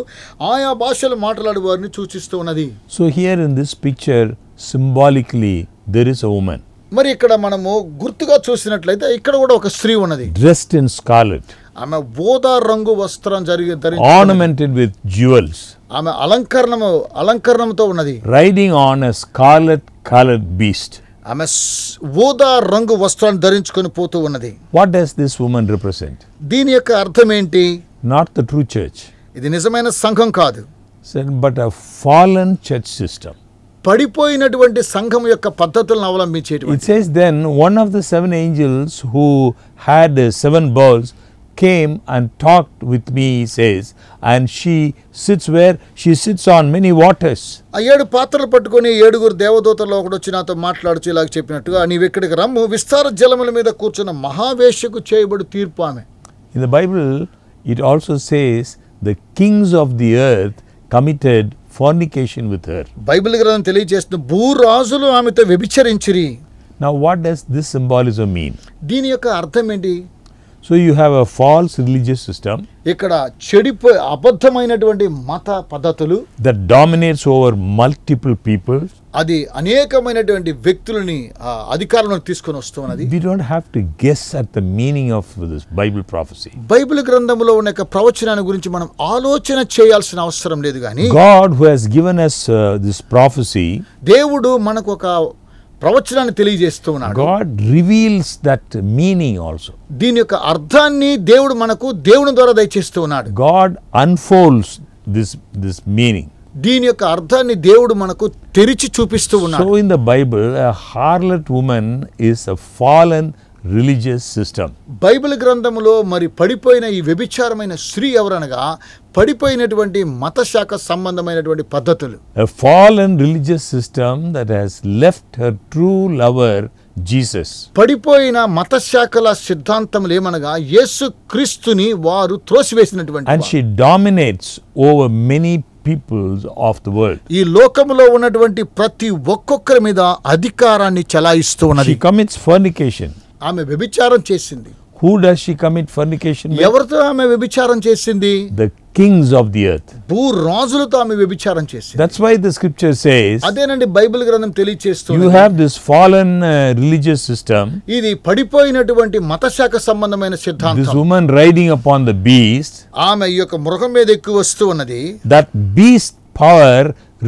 ఆయా భాషలు మాట్లాడే వారిని సూచిస్తూ ఉన్నది. So here in this picture, symbolically, there is a woman మరి ఇక్కడ మనము గుర్తుగా చూసినట్లయితే ఇక్కడ కూడా ఒక స్త్రీ ఉన్నది. dressed in scarlet, ఆమె ఊదా రంగు వస్త్రం ధరించి ornamented with jewels, ఆమె అలంకరణంతో ఉన్నది. riding on a scarlet colored beast. ఆమె ఊదా రంగు వస్త్రాన్ని ధరించుకొని పోతూ ఉన్నది. What does this woman represent? దీని యొక్క అర్థం ఏంటి? Not the true church, ఇది నిజమైన సంఘం కాదు, but a fallen church system. పడిపోయినటువంటి సంఘం యొక్క పద్ధతులను It అవలంబించేటువంటి. says then one of the 7 angels who had 7 bowls came and talked with me, he says, and she sits where? She sits on many waters. ఆ 7 పాత్రలు పట్టుకొని 7 దేవదూతల్లో ఒకడు వచ్చి నాతో మాట్లాడుచు ఇలాగ చెప్పినట్టుగా, నీవు ఇక్కడికి రమ్ము, విస్తార జలముల మీద కూర్చున్న మహావేశ్యకు చేయబడు తీర్పు ఆమె. In the Bible, it also says the kings of the earth committed fornication with her. Bible గ్రంథం తెలియజేస్తున్న భూరాజులు ఆమెతో వ్యభిచరించిరి. Now what does this symbolism mean? దీని యొక్క అర్థం ఏంటి? So you have a false religious system ఇక్కడ అబద్ధమైనటువంటి మత పద్ధతులు that dominates over multiple people. అది అనేకమైనటువంటి వ్యక్తులని అధికారంలోకి తీసుకొని వస్తున్నది. We don't have to guess at the meaning of this Bible prophecy. Bible గ్రంథంలో ఉన్న ప్రవచనాన్ని గురించి మనం ఆలోచన చేయాల్సిన అవసరం లేదు. కానీ God who has given us this prophecy, దేవుడు మనకు ఒక ప్రవచనాన్ని తెలియజేస్తూ ఉన్నాడు. God reveals that meaning also. దీని యొక్క అర్థాన్ని దేవుడు మనకు దేవుని ద్వారా దయచేస్తూ ఉన్నాడు. God unfolds this meaning. దీని యొక్క అర్థాన్ని దేవుడు మనకు తెరిచి చూపిస్తూ ఉన్నాడు. So in the Bible, a harlot woman is a fallen religious system. Bible గ్రంథములో మరి పడిపోయిన ఈ వ్యభిచారమైన స్త్రీ ఎవరనగా పడిపోయినటువంటి మత శాఖ సంబంధమైనటువంటి పద్ధతులు. A fallen religious system that has left her true lover Jesus. పడిపోయిన మత శాఖల సిద్ధాంతములు ఏమనగా యేసు క్రీస్తుని వారు త్రోసివేసినటువంటి And she dominates over many peoples of the world. ఈ లోకములో ఉన్నటువంటి ప్రతి ఒక్కొక్కరి మీద అధికారాన్ని చలాయిస్తూ ఉన్నది. She commits fornication. ఆమె వ్యభిచారం చేసింది. Who does she commit fornication with? ఎవరితో ఆమె వ్యభిచారం చేసింది? The kings of the earth. భూరాజులతో ఆమె వ్యభిచారం చేసింది. That's why the scripture says, అదేనండి బైబిల్ గ్రంథం తెలియజేస్తుంది. you have this fallen religious system. ఇది పడిపోయినటువంటి మత శాఖ సంబంధమైన This సిద్ధాంతం. woman riding upon the beast. ఆమె ఈ యొక్క మృగం మీద ఎక్కువ వస్తూ ఉన్నది. That beast power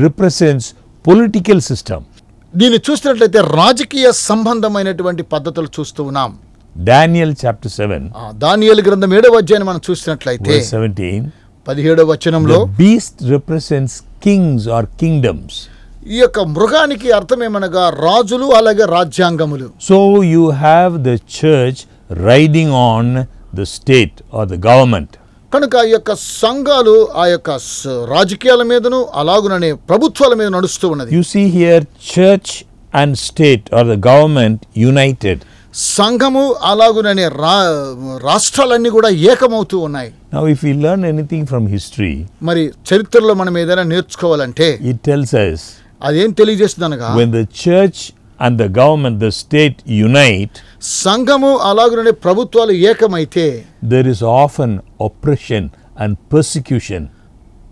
represents political system. దీన్ని చూసినట్లయితే రాజకీయ సంబంధమైనటువంటి పద్ధతులు చూస్తూ ఉన్నాం. Daniel chapter 7 దానియేలు గ్రంథం 7వ అధ్యాయం మనం చూసినట్లయితే verse 17. 17వ వచనంలో The beast represents kings or kingdoms. ఈ యొక్క మృగానికి అర్థమేమనగా రాజులు అలాగే రాజ్యాంగములు. So you have the church riding on the state or the government. కనుక ఈ యొక్క సంఘాలు ఆ యొక్క రాజకీయాల మీదను అలాగుననే ప్రభుత్వాల మీద నడుస్తూ ఉన్నది. You see here church and state or the government united. సంఘము అలాగుననే రాష్ట్రాలన్నీ కూడా ఏకమవుతూ ఉన్నాయి. Now if we learn anything from history, మరి చరిత్రలో మనం ఏదైనా నేర్చుకోవాలంటే it tells us అదేం తెలియజేస్తుందనగా when the church and the government, the state unite, సంఘము అలాగుననే ప్రభుత్వాలు ఏకమైతే there is often oppression and persecution.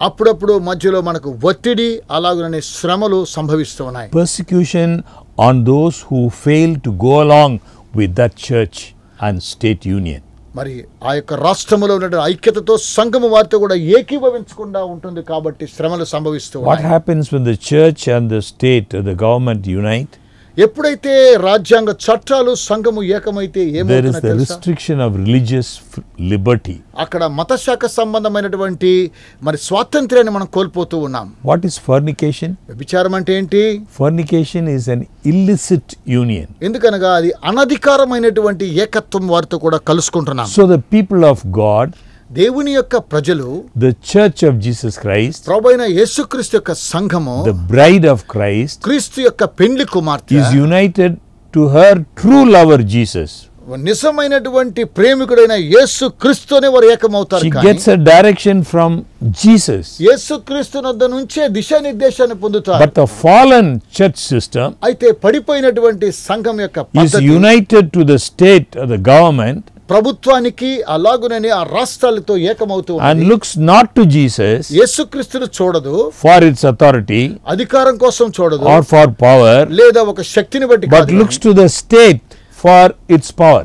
అప్పుడప్పుడు మధ్యలో మనకు ఒత్తిడి అలాగుననే శ్రమలు సంభవిస్తూ ఉన్నాయి. Persecution on those who fail to go along with that church and state union. మరి ఆ యొక్క రాష్ట్రములో ఉన్న ఐక్యతతో సంఘము వారితో కూడా ఏకీభవించకుండా ఉంటుంది కాబట్టి శ్రమలు సంభవిస్తూ What happens when the church and the state or the government unite? ఎప్పుడైతే రాజ్యాంగ చట్టాలు సంఘము ఏకమైతే There is ఏమవుతుందో the తెలుసా? restriction of religious liberty. అక్కడ మత శాఖ సంబంధమైనటువంటి మరి స్వాతంత్ర్యాన్ని మనం కోల్పోతూ ఉన్నాం. What is fornication? వ్యభిచారం అంటే ఏంటి? Fornication is an illicit union. ఎందుకనగా అది అనధికారమైనటువంటి ఏకత్వం వారితో కూడా కలుసుకుంటున్నాం. So the people of God దేవుని యొక్క ప్రజలు, the church of Jesus Christ, ప్రభువైన యేసుక్రీస్తు యొక్క సంఘము, the bride of Christ, క్రీస్తు యొక్క పెండ్లి కుమార్తె is united to her true lover Jesus. నిజమైనటువంటి ప్రేమికుడైన యేసు క్రీస్తునే వారు ఏకమవుతారు. She gets a direction from Jesus. యేసు క్రీస్తు వద్ద నుంచే దిశానిర్దేశాన్ని పొందుతారు. But the fallen church system అయితే పడిపోయినటువంటి సంఘం యొక్క is పద్ధతి united to the state or the government ప్రభుత్వానికి అలాగుననే ఆ రాష్ట్రాలతో ఏకమవుతూ and looks not to Jesus యేసుక్రీస్తును చూడదు, for its authority అధికారం కోసం చూడదు or for power, లేదా ఒక శక్తిని బట్టి but కాదు, looks to the state for its power.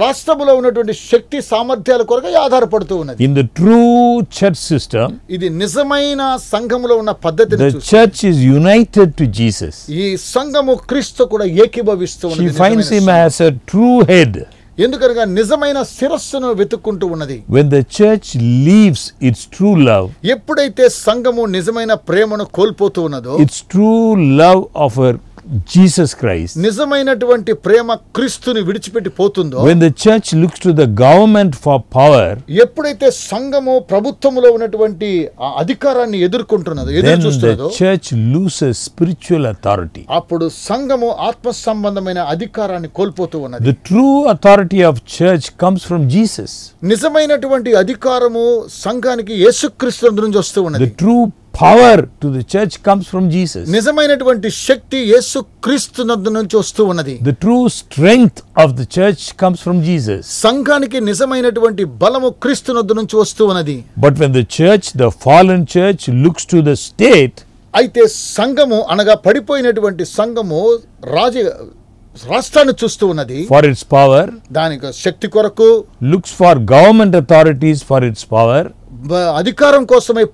రాష్ట్రంలో ఉన్నటువంటి శక్తి సామర్థ్యాల కొరకు ఆధారపడుతూ ఉన్నది. In the true church system, ఇది నిజమైన సంఘములో ఉన్న పద్ధతిని the చూసి church is united to Jesus. ఈ సంఘము క్రీస్తు కూడా ఏకీభవిస్తూ She ఉన్నది. finds him as a true head. ఎందుకనగా నిజమైన శిరస్సును వెతుక్కుంటూ ఉన్నది. When the church leaves its true love, ఎప్పుడైతే సంఘము నిజమైన ప్రేమను కోల్పోతూ ఉన్నదో, its true love of her Jesus Christ, నిజమైనటువంటి ప్రేమ క్రీస్తుని విడిచిపెట్టి పోతుందో, when the church looks to the government for power, ఎప్పుడైతే సంఘము ప్రభుత్వములో ఉన్నటువంటి ఆ అధికారాన్ని ఎదుర్కొంటున్నదో, then ఎదురు చూస్తున్నదో, the church loses spiritual authority. అప్పుడు సంఘము ఆత్మ సంబంధమైన అధికారాన్ని కోల్పోతూ ఉన్నది. The true authority of church comes from Jesus. నిజమైనటువంటి అధికారము సంఘానికి యేసుక్రీస్తు నుంచి వస్తూ ఉన్నది. The true power to the church comes from Jesus. నిజమైనటువంటి శక్తి యేసుక్రీస్తు నుంచి వస్తూ ఉన్నది. The true strength of the church comes from Jesus. సంఘానికి నిజమైనటువంటి బలము క్రీస్తు నుంచి వస్తూ ఉన్నది. But when the church, the fallen church, looks to the state, అయితే సంఘము అనగా పడిపోయినటువంటి సంఘము రాష్ట్రాన్ని చూస్తూ ఉన్నది for its power, దానికి శక్తి కొరకు, looks for government authorities for its power, అధికారం కోసమై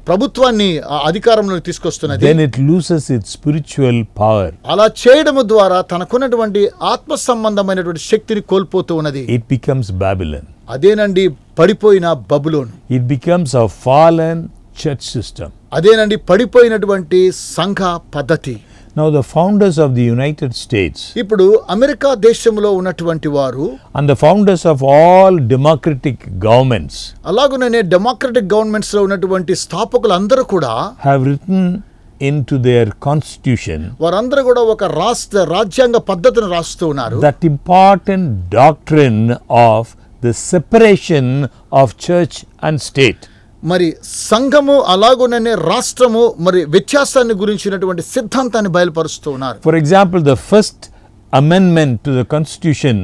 ప్రభుత్వాన్ని ఆ అధికారంలో తీసుకొస్తున్నది. then it loses its spiritual power. అలా చేయడం ద్వారా తనకున్నటువంటి ఆత్మ సంబంధమైనటువంటి శక్తిని కోల్పోతూ ఉన్నది. It becomes Babylon. అదేనండి పడిపోయిన బబులోను. It becomes a fallen church system. అదేనండి పడిపోయినటువంటి సంఘ పద్ధతి. Now the founders of the United States ఇప్పుడు అమెరికా దేశంలో ఉన్నటువంటి వారు and the founders of all democratic governments అలాగుననే డెమోక్రటిక్ గవర్నమెంట్స్ లో ఉన్నటువంటి స్థాపకులందరూ కూడా have written into their constitution వారందరూ కూడా ఒక రాజ్యాంగ పద్ధతిని రాస్తూ ఉన్నారు. that important doctrine of the separation of church and state. మరి సంఘము అలాగుననే రాష్ట్రము మరి వ్యత్యాసాన్ని గురించినటువంటి సిద్ధాంతాన్ని బయలుపరుస్తూ ఉన్నారు. For example, the first amendment to the constitution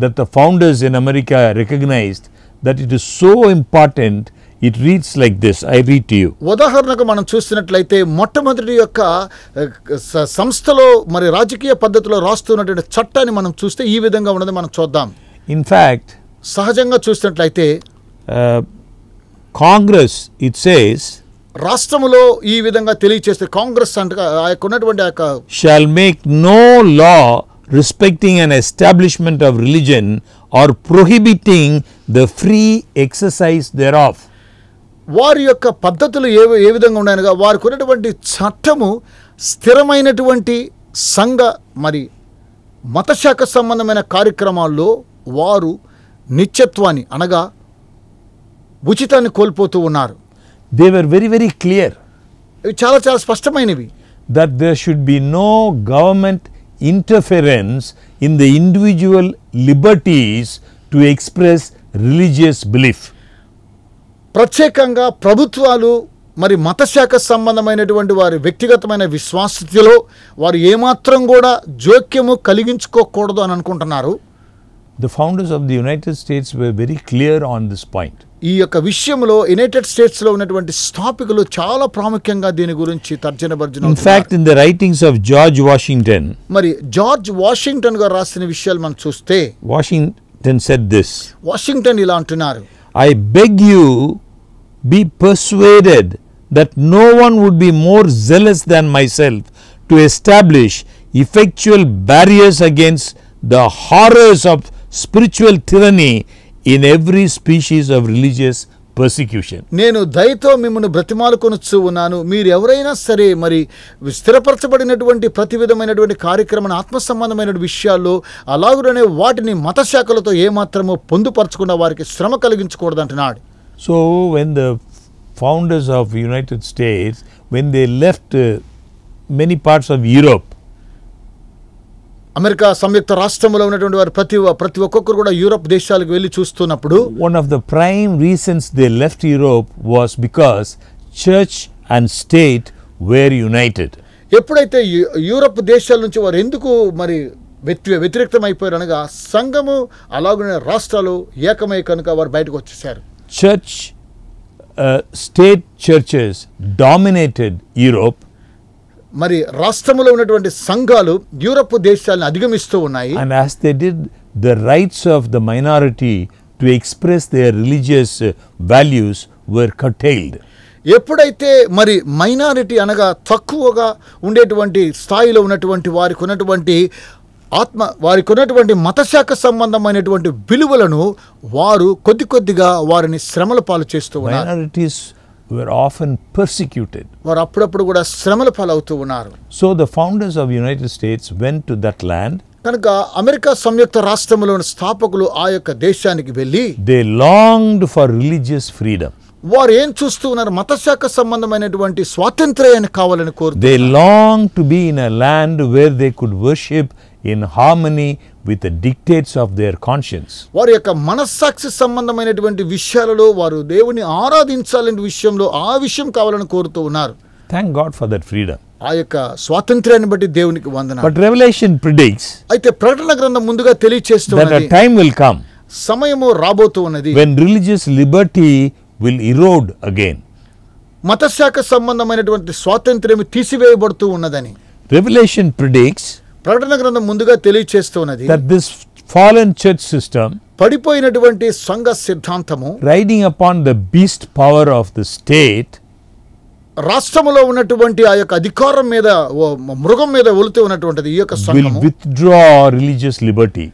that the founders in America recognized that it is so important, it reads like this. I read to you. ఉదాహరణకు మనం చూసినట్లయితే మొట్టమొదటి యొక్క సంస్థలో మరి రాజకీయ పద్ధతిలో రాస్తున్నటువంటి చట్టాన్ని మనం చూస్తే ఈ విధంగా ఉన్నది మనం చూద్దాం. In fact, సహజంగా చూసినట్లయితే Congress, it says, రాష్ట్రములో ఈ విధంగా తెలియచేస్తే కాంగ్రెస్ అంటే ఆ యొక్క ఉన్నటువంటి ఆ యొక్క shall make no law respecting an establishment of religion or prohibiting the free exercise thereof. వారి యొక్క పద్ధతులు ఏ విధంగా ఉన్నాయనగా వారికి ఉన్నటువంటి చట్టము స్థిరమైనటువంటి సంఘ మరి మతశాఖ సంబంధమైన కార్యక్రమాల్లో వారు నిత్యత్వాన్ని అనగా ఉచితాన్ని కోల్పోతూ ఉన్నారు. They were very, very clear ఇవి చాలా స్పష్టమైనవి. that there should be no government interference in the individual liberties to express religious belief. ప్రత్యేకంగా ప్రభుత్వాలు మరి మతశాఖ సంబంధమైనటువంటి వారి వ్యక్తిగతమైన విశ్వాసతలో వారు ఏమాత్రం కూడా జోక్యము కలిగించుకోకూడదు అని అనుకుంటున్నారు. The founders of the United States were very clear on this point. ఈ యొక్క విషయంలో యునైటెడ్ స్టేట్స్ లో ఉన్నటువంటి స్థాపికులు చాలా ప్రాముఖ్యంగా దీని గురించి తర్జనభర్జన. In fact, in the writings of George Washington, మరి జార్జ్ వాషింగ్టన్ గారు రాసిన విషయాలు మనం చూస్తే Washington said this. వాషింగ్టన్ ఇలా అంటున్నారు, I beg you be persuaded that no one would be more zealous than myself to establish effectual barriers against the horrors of spiritual tyranny in every species of religious persecution. నేను దయతో మిమ్మల్ని బ్రతిమాలుకొనుచు ఉన్నాను, మీరు ఎవరైనా సరే మరి స్థిరపరచబడినటువంటి ప్రతి విధమైనటువంటి కార్యక్రమాన్ని ఆత్మ సంబంధమైన విషయాల్లో అలాగునే వాటిని మత శాఖలతో ఏమాత్రమో పొందుపరచకుండా వారికి శ్రమ కలిగించకూడదు అంటున్నాడు. So when the founders of United States, when they left many parts of Europe, America సంయుక్త రాష్ట్రంలో ఉన్నటువంటి వారు ప్రతి ఒక్కొక్కరు కూడా యూరప్ దేశాలకు వెళ్ళి చూస్తున్నప్పుడు one of the prime reasons they left Europe was because church and state were united. ఎప్పుడైతే యూరప్ దేశాల నుంచి వారు ఎందుకు మరి వ్యతిరేకతం అయిపోయారు అనగా సంఘము అలాగనే రాష్ట్రాలు ఏకమై కనుక వారు బయటకు వచ్చేసారు. Church, state churches dominated Europe. మరి రాష్ట్రంలో ఉన్నటువంటి సంఘాలు యూరప్ దేశాలను అధిగమిస్తూ ఉన్నాయి. And as they did, the rights of the minority to express their religious values were curtailed. ఎప్పుడైతే మరి మైనారిటీ అనగా తక్కువగా ఉండేటువంటి స్థాయిలో ఉన్నటువంటి వారికి ఉన్నటువంటి మతశాఖ సంబంధమైనటువంటి విలువలను వారు కొద్దిగా వారిని శ్రమల పాలు చేస్తూ ఉన్నారు. Minorities were often persecuted. వారు అప్పుడప్పుడు కూడా శ్రమల పాలవుతూ ఉన్నారు. So the founders of United States went to that land. కనుక అమెరికా సంయుక్త రాష్ట్రంలోని స్థాపకులు ఆ యొక్క దేశానికి వెళ్ళి They longed for religious freedom. వారు ఏం చూస్తూ ఉన్నారు? మతశాఖ సంబంధమైనటువంటి స్వాతంత్ర్యాన్ని కావాలని కోరుతూ They longed to be in a land where they could worship in harmony with the dictates of their conscience. వారి యొక్క మనస్సాక్షి సంబంధమైనటువంటి విషయాలలో వారు దేవుని ఆరాధించాలనే విషయంలో ఆ విషయం కావాలని కోరుతూ ఉన్నారు. Thank God for that freedom. ఆ యొక్క స్వాతంత్ర్యాన్ని బట్టి దేవునికి వందనాలు. But Revelation predicts అయితే ప్రకటన గ్రంథం ముందుగా that తెలియచేస్తున్నది a time will come సమయము రాబోతూ ఉన్నది when religious liberty will erode again. మతశాఖ సంబంధమైనటువంటి స్వాతంత్ర్యం తీసివేయబడుతూ ఉన్నదని Revelation predicts ప్రకటన గ్రంథం ముందుగా తెలియచేస్తున్నది that this fallen church system, పడిపోయినటువంటి సంఘ సిద్ధాంతము riding upon the beast power of the state, రాష్ట్రములో ఉన్నటువంటి ఆ యొక్క అధికారం మీద మృగం మీద ఒలుతూ ఉన్నటువంటిది ఈ యొక్క will సంఘము withdraw religious liberty,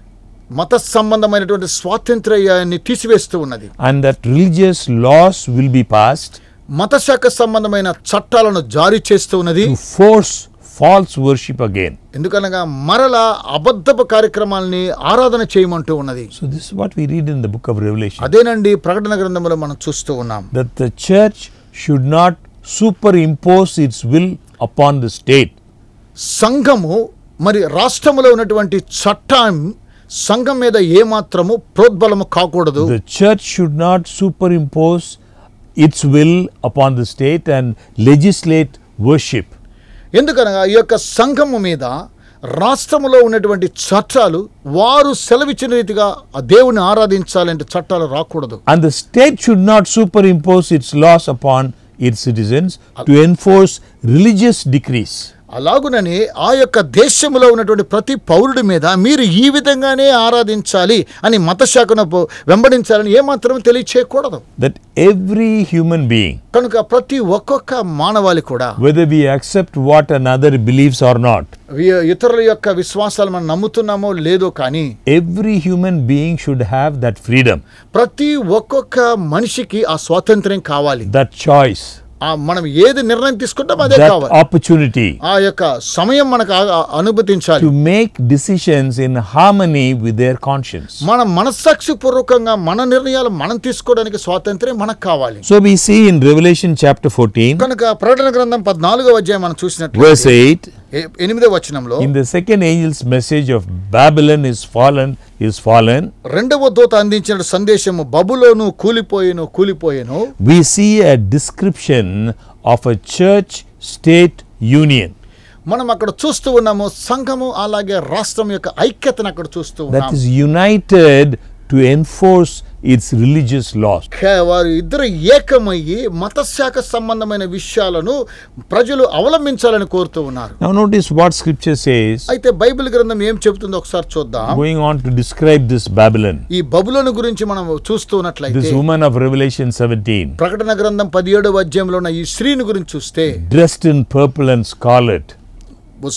మత సంబంధమైనటువంటి స్వాతంత్ర్యాన్ని తీసివేస్తూ ఉన్నది. and that religious laws will be passed మతశాఖ సంబంధమైన చట్టాలను జారీ చేస్తూ ఉన్నది to force false worship again. ఎందుకనగా మరలా అబద్ధపు కార్యక్రమాలని ఆరాధన చేయమంటూ ఉన్నది. So this is what we read in the book of Revelation, అదేనండి ప్రకటన గ్రంథంలో మనం చూస్తూ ఉన్నాం. that the church should not superimpose its will upon the state. సంఘము మరి రాష్ట్రంలో ఉన్నటువంటి చట్టం సంఘం మీద ఏమాత్రము ప్రోద్బలము కాకూడదు. The church should not superimpose its will upon the state and legislate worship. ఎందుకనగా ఈ యొక్క సంఘము మీద రాష్ట్రములో ఉన్నటువంటి చట్టాలు వారు సెలవిచ్చిన రీతిగా ఆ దేవుని ఆరాధించాలంటే చట్టాలు రాకూడదు. And the state should not superimpose its laws upon its citizens to enforce religious decrees. అలాగునని ఆ యొక్క దేశంలో ఉన్నటువంటి ప్రతి పౌరుడి మీద మీరు ఈ విధంగానే ఆరాధించాలి అని మతశాఖను వెంబడించాలని ఏమాత్రం తెలియచేయకూడదు. That every human being, కనుక ప్రతి ఒక్కొక్క మానవాళి కూడా whether we accept what another believes or not, ఇతరుల యొక్క విశ్వాసాలు మనం నమ్ముతున్నామో లేదో కానీ every human being should have that freedom, ప్రతి ఒక్కొక్క మనిషికి ఆ స్వాతంత్ర్యం కావాలి. that choice, మనం ఏది నిర్ణయం తీసుకుంటాం అదే that కావాలి. opportunity ఆ యొక్క సమయం మనకు అనుమతించాలి. to make decisions in harmony with their conscience. మన మనస్సాక్షి పూర్వకంగా మన నిర్ణయాలు మనం తీసుకోవడానికి స్వాతంత్ర్యం మనకు కావాలి. So we see in Revelation chapter 14, కనుక ప్రకటన గ్రంథం 14వ అధ్యాయం మనం చూసినట్లయితే verse 8, 8వ వచనంలో in the second angel's message of Babylon is fallen, రెండవ దూత అందించిన సందేశము బబులోను కూలిపోయేను. we see a description of a church state union మనం అక్కడ చూస్తూ ఉన్నాము సంఘము అలాగే రాష్ట్రం యొక్క ఐక్యతను అక్కడ చూస్తూ that ఉన్నాము. is united to enforce its religious laws. వారు ఇద్దరు ఏకమయ్యి మతశాఖ సంబంధమైన విషయాలను ప్రజలు అవలంబించాలని కోరుతూ ఉన్నారు. Now notice what scripture says, అయితే బైబిల్ గ్రంథం ఏం చెబుతుందో ఒకసారి చూద్దాం. going on to describe this Babylon, ఈ బబులోను గురించి మనం చూస్తూ ఉన్నట్లయితే this woman of Revelation 17, ప్రకటన గ్రంథం 17వ అధ్యాయంలో ఉన్న ఈ స్త్రీని గురించి చూస్తే dressed in purple and scarlet,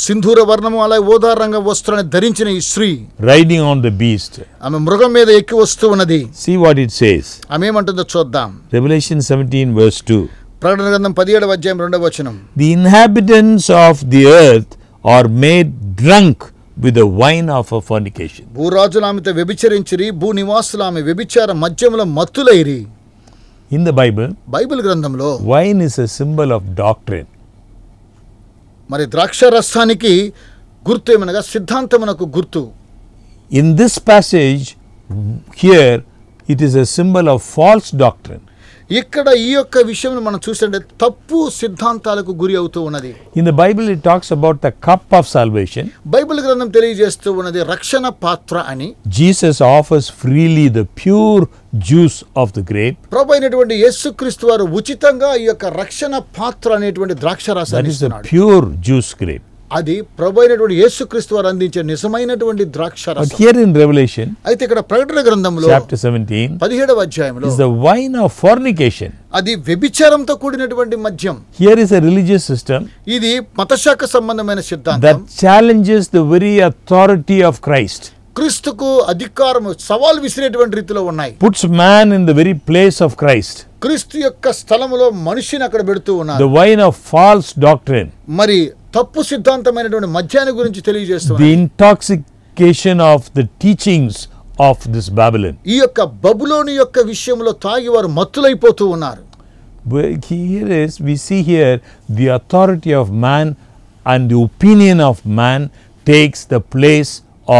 సింధూర వర్ణము అలాగే ఓదా రంగ వస్త్రాన్ని ధరించిన ఈ స్త్రీ riding on the beast. ఆమె మృగం మీద ఎక్కి వస్తూ ఉన్నది. See what it says. ఆమె ఏమంటుందో చూద్దాం. Revelation 17 verse 2. ప్రకటన గ్రంథం 17వ అధ్యాయం 2వ వచనం. The inhabitants of the earth are made drunk with the wine of a fornication. భూరాజులు ఆమెతో వ్యభిచరించిరి, భూనివాసులు ఆమె వ్యభిచార మద్యములో మత్తులైరి. In the Bible, బైబిల్ గ్రంథంలో wine is a symbol of doctrine. మరి ద్రాక్ష రసానికి గుర్తు ఏమనగా సిద్ధాంతమునకు గుర్తు. In this passage here, it is a symbol of false doctrine. ఇక్కడ ఈ యొక్క విషయం మనం చూస్తుంటే తప్పు సిద్ధాంతాలకు గురి అవుతూ ఉన్నది. In the Bible, it talks about the cup of salvation. Bible గ్రంథం తెలియజేస్తూ ఉన్నది రక్షణ పాత్ర అని. Jesus offers freely the pure juice of the grape. ప్రభు అయినటువంటి యేసుక్రీస్తు వారు ఉచితంగా ఈ యొక్క రక్షణ పాత్ర అనేటువంటి ద్రాక్షరసాన్ని That is the ఇస్తున్నాడు. pure juice grape. అది ప్రభు అయినటువంటి యేసుక్రీస్తు వారు అందించే నిజమైనటువంటి But ద్రాక్షరసం. here in Revelation, అయితే ఇక్కడ ప్రకటన గ్రంథంలో chapter 17, 17వ అధ్యాయంలో is the wine of fornication. అది వ్యభిచారంతో కూడినటువంటి మద్యం. Here is a religious system ఇది మతశాఖ సంబంధమైన సిద్ధాంతం. that challenges the very authority of Christ. క్రీస్తుకు అధికారము సవాల్ విసిరేటువంటి రీతిలో ఉన్నాయి. Puts man in the very place of Christ. క్రీస్తు యొక్క స్థలములో మనిషిని అక్కడ పెడుతూ The ఉన్నారు. wine of false doctrine. మరి తప్పు సిద్ధాంతమైనటువంటి మద్యాన్ని గురించి తెలియజేస్తున్నారు. The intoxication of the teachings of this Babylon. ఈ యొక్క బబులోను యొక్క విషయంలో తాగి వారు మత్తులైపోతూ ఉన్నారు. But here is, we see here the authority of man and the opinion of man takes the place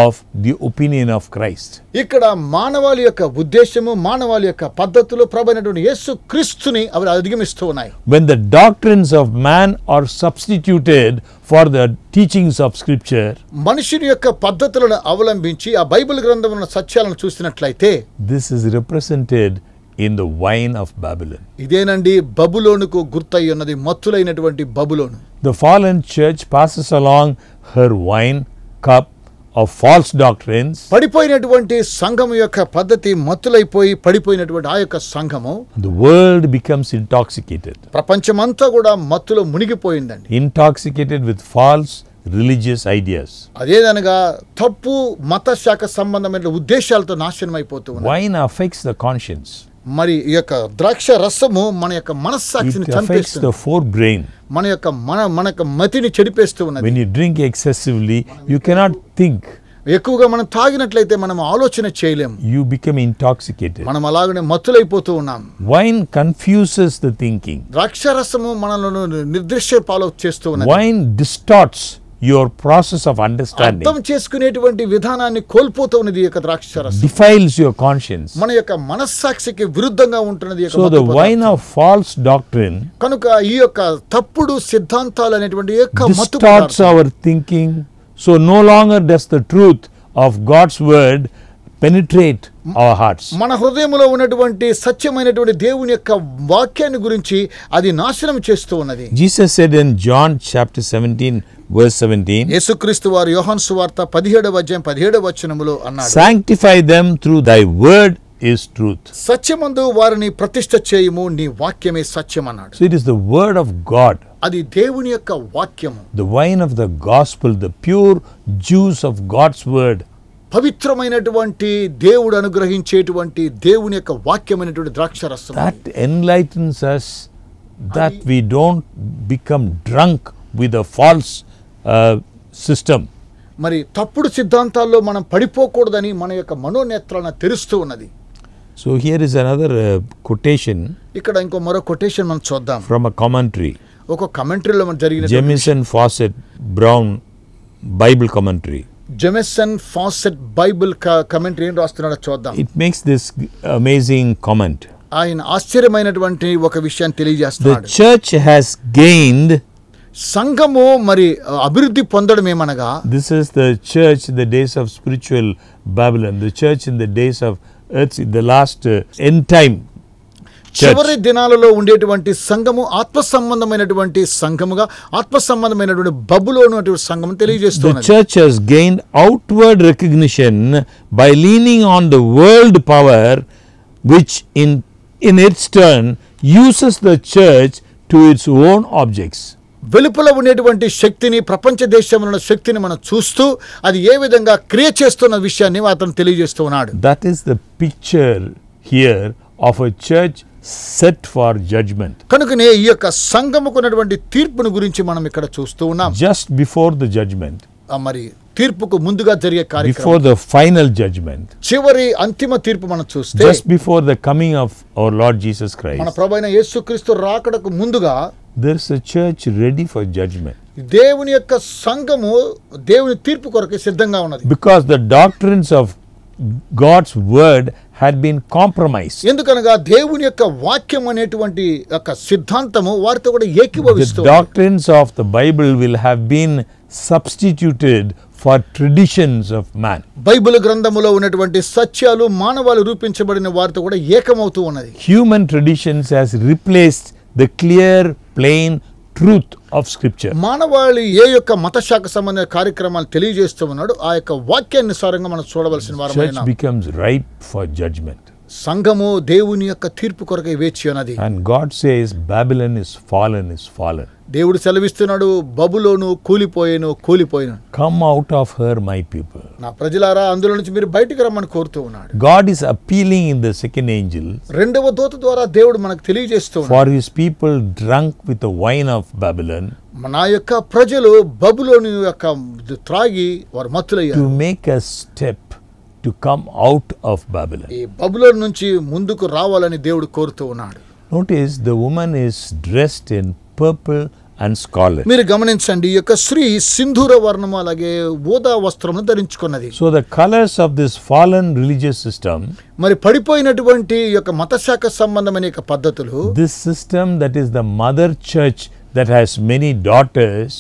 of the opinion of Christ. ఇక్కడ మానవాళి యొక్క ఉద్దేశము మానవాళి యొక్క పద్ధతులు ప్రభువైనటువంటి యేసు క్రీస్తుని అవి అధిగమిస్తూ ఉన్నాయి. When the doctrines of man are substituted for the teachings of Scripture, మనుషుని యొక్క పద్ధతులను అవలంబించి ఆ బైబిల్ గ్రంథంలో సత్యాలను చూసినట్లయితే this is represented in the wine of Babylon. ఇదేనండి బబులోనుకు గుర్తై ఉన్నది, మత్తులైనటువంటి బబులోను. The fallen church passes along her wine cup of false doctrines. పడిపోయినటువంటి సంఘము యొక్క పద్ధతి మత్తులైపోయి పడిపోయినటువంటి ఆ యొక్క సంఘము The world becomes intoxicated. ప్రపంచమంతా కూడా మత్తులో మునిగిపోయిందండి. Intoxicated with false religious ideas. అదేదనగా తప్పు మత శాఖ సంబంధమైన ఉద్దేశాలతో నాశనం అయిపోతూ ఉంది. Wine affects the conscience. మరి ఈ యొక్క ద్రాక్ష రసము మన యొక్క మనస్సాక్షిని It affects చంపేస్తుంది. the forebrain. మన యొక్క మతిని చెడిపేస్తూ ఉన్నది. When you drink excessively, you cannot think. ఎక్కువగా మనం తాగినట్లయితే మనం ఆలోచన చేయలేము. You become intoxicated. మనం అలాగనే మత్తులైపోతూ ఉన్నాం. Wine confuses the thinking. ద్రాక్ష రసము మనలను నిర్దృశ్య పాలు చేస్తూ ఉన్నది. Wine distorts your process of understanding. అర్థం చేసుకునేటువంటి విధానాన్ని కోల్పోతూ ఉన్నది ఈ యొక్క ద్రాక్ష రసం. Defiles your conscience. మన యొక్క మనస్సాక్షికి విరుద్ధంగా ఉంటున్నది ఈ యొక్క So మత్తు the పదార్థం. wine of false doctrine కనుక ఈ యొక్క తప్పుడు సిద్ధాంతాలు అనేటువంటి ఈ యొక్క మత్తు distorts పదార్థం. our thinking. So no longer does the truth of God's word penetrate our hearts. మన హృదయంలో ఉన్నటువంటి సత్యమైనటువంటి దేవుని యొక్క వాక్యాన్ని గురించి అది నాశనం చేస్తూ ఉన్నది. Jesus said in John chapter 17 verse 17, యేసుక్రీస్తు వారు యోహాను సువార్త 17వ అధ్యాయం 17వ వచనములో అన్నాడు, sanctify them through thy word is truth. సత్యమందు వారిని ప్రతిష్ఠ చేయుము, నీ వాక్యమే సత్యం అన్నాడు. So it is the word of God, అది దేవుని యొక్క వాక్యము, the wine of the gospel, the pure juice of God's word. పవిత్రమైనటువంటి దేవుడు అనుగ్రహించేటువంటి దేవుని యొక్క వాక్యమైనటువంటి ద్రాక్షరసం. That enlightens us that we don't become drunk with a false system. మరి తప్పుడు సిద్ధాంతాల్లో మనం పడిపోకూడదని మన యొక్క మనోనేత్రాలను తెరుస్తూ ఉన్నది. So here is another quotation ఇక్కడ ఇంకో మరో కొటేషన్ మనం చూద్దాం. from a commentary, ఒక కమెంటరీలో మనం జరిగిన Jamieson Fausset Brown Bible commentary. Jamieson Fausset Bible commentary ఏం రాస్తున్నాడో చూద్దాం. It makes this amazing comment. ఆయన ఆశ్చర్యమైనటువంటి ఒక విషయాన్ని The తెలియజేస్తున్నాడు. church has gained, సంఘము మరి అభివృద్ధి పొందడం ఏమనగా, this is the church in the days of spiritual Babylon, the church in the days of earth, the last end time చివరి దినాలలో ఉండేటువంటి సంఘము ఆత్మ సంబంధమైనటువంటి సంఘముగా ఆత్మ సంబంధమైనటువంటి బబులోను అటువంటి సంఘం The తెలియజేస్తున్నది. church has gained outward recognition by leaning on the world power, which in its turn uses the church to its own objects. వెలుపల ఉండేటువంటి శక్తిని, ప్రపంచ దేశంలో ఉన్న శక్తిని మనం చూస్తూ అది ఏ విధంగా క్రియ చేస్తున్న విషయాన్ని అతను తెలియజేస్తూ ఉన్నాడు. That is the picture here of a church set for judgment. కనుకనే ఈ యొక్క సంఘముకున్నటువంటి తీర్పును గురించి మనం ఇక్కడ చూస్తూ ఉన్నాం. Just before the judgment, మరి తీర్పుకు ముందుగా జరిగే కార్యక్రమం, before the final judgment, చివరి అంతిమ తీర్పు మనం చూస్తే, just before the coming of our Lord Jesus మన Christ, ప్రభువైన యేసుక్రీస్తు రాకడకు ముందుగా there is a church ready for judgment. దేవుని యొక్క సంఘము దేవుని తీర్పు కొరకు సిద్ధంగా ఉన్నది. Because the doctrines of God's word had been compromised. ఎందుకనగా దేవుని యొక్క వాక్యం అనేటువంటి యొక్క సిద్ధాంతము వారితో కూడా The ఏకీభవిస్తుంది. doctrines of the Bible will have been substituted for traditions of man. Bible గ్రంథములో ఉన్నటువంటి సత్యాలు మానవాళి రూపించబడిన వారితో కూడా ఏకమవుతూ ఉన్నది. Human traditions has replaced the clear, plain truth of scripture. మానవాళి ఏ యొక్క మతశాఖ సంబంధ కార్యక్రమాలు తెలియజేస్తూ ఉన్నాడు, ఆ యొక్క వాక్యానుసారంగా మనం చూడవలసిన Church వారమైనా becomes ripe for judgment. సంఘము దేవుని యొక్క తీర్పు కొరకై వేచి ఉన్నది. And God says Babylon is fallen. దేవుడు సెలవిస్తున్నాడు, బబులోను కూలిపోయేను. Come out of her, my people. నా ప్రజలారా అందులో నుంచి మీరు బయటికి రమ్మని కోరుతూ ఉన్నాడు. God is appealing in the second angel రెండవ దూత ద్వారా దేవుడు మనకు తెలియజేస్తూ ఉన్నాడు, for his people drunk with the wine of Babylon నా యొక్క ప్రజలు బబులోను యొక్క త్రాగి వారు మత్తులయ్యారు. to make a step to come out of Babylon. ఈ బబులోను నుంచి ముందుకు రావాలని దేవుడు కోరుతూ ఉన్నాడు. Notice the woman is dressed in purple and scarlet. మీరు గమనించండి, ఈ యొక్క స్త్రీ సింధూర వర్ణము అలాగే ఊదా వస్త్రమును ధరించుకున్నది. So the colors of this fallen religious system, మరి పడిపోయినటువంటి ఈ యొక్క మతశాఖ సంబంధమైన యొక్క పద్ధతులు, this system that is the mother church that has many daughters,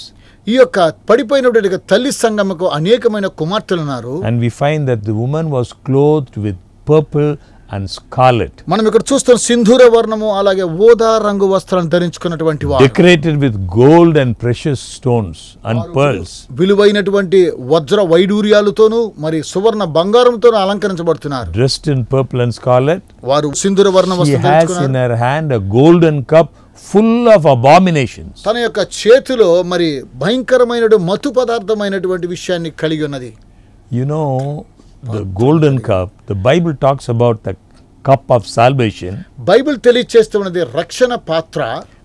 ఈ యొక్క పడిపోయినటువంటి తల్లి సంఘముకు అనేకమైన కుమార్తెలు ఉన్నారు. and we find that the woman was clothed with purple and scarlet, మనం ఇక్కడ చూస్తున్న సింధూర వర్ణము అలాగే ఊదా రంగు వస్త్రాలను ధరించుకున్నటువంటి వారు, decorated with gold and precious stones and pearls. విలువైనటువంటి వజ్ర వైడూర్యాలతోనూ మరి సువర్ణ బంగారంతోనూ అలంకరించబడుతున్నారు. Dressed in purple and scarlet, వారు సింధూర వర్ణ she వస్త్రం has in ధరించుకున్నారు. her hand a golden cup full of abominations. తన యొక్క చేతిలో మరి భయంకరమైన మత్తు పదార్థమైనటువంటి విషయాన్ని కలిగి ఉన్నది. You know, the golden cup, the Bible talks about the cup of salvation, Bible తెలియచేస్తున్నది రక్షణ పాత్ర.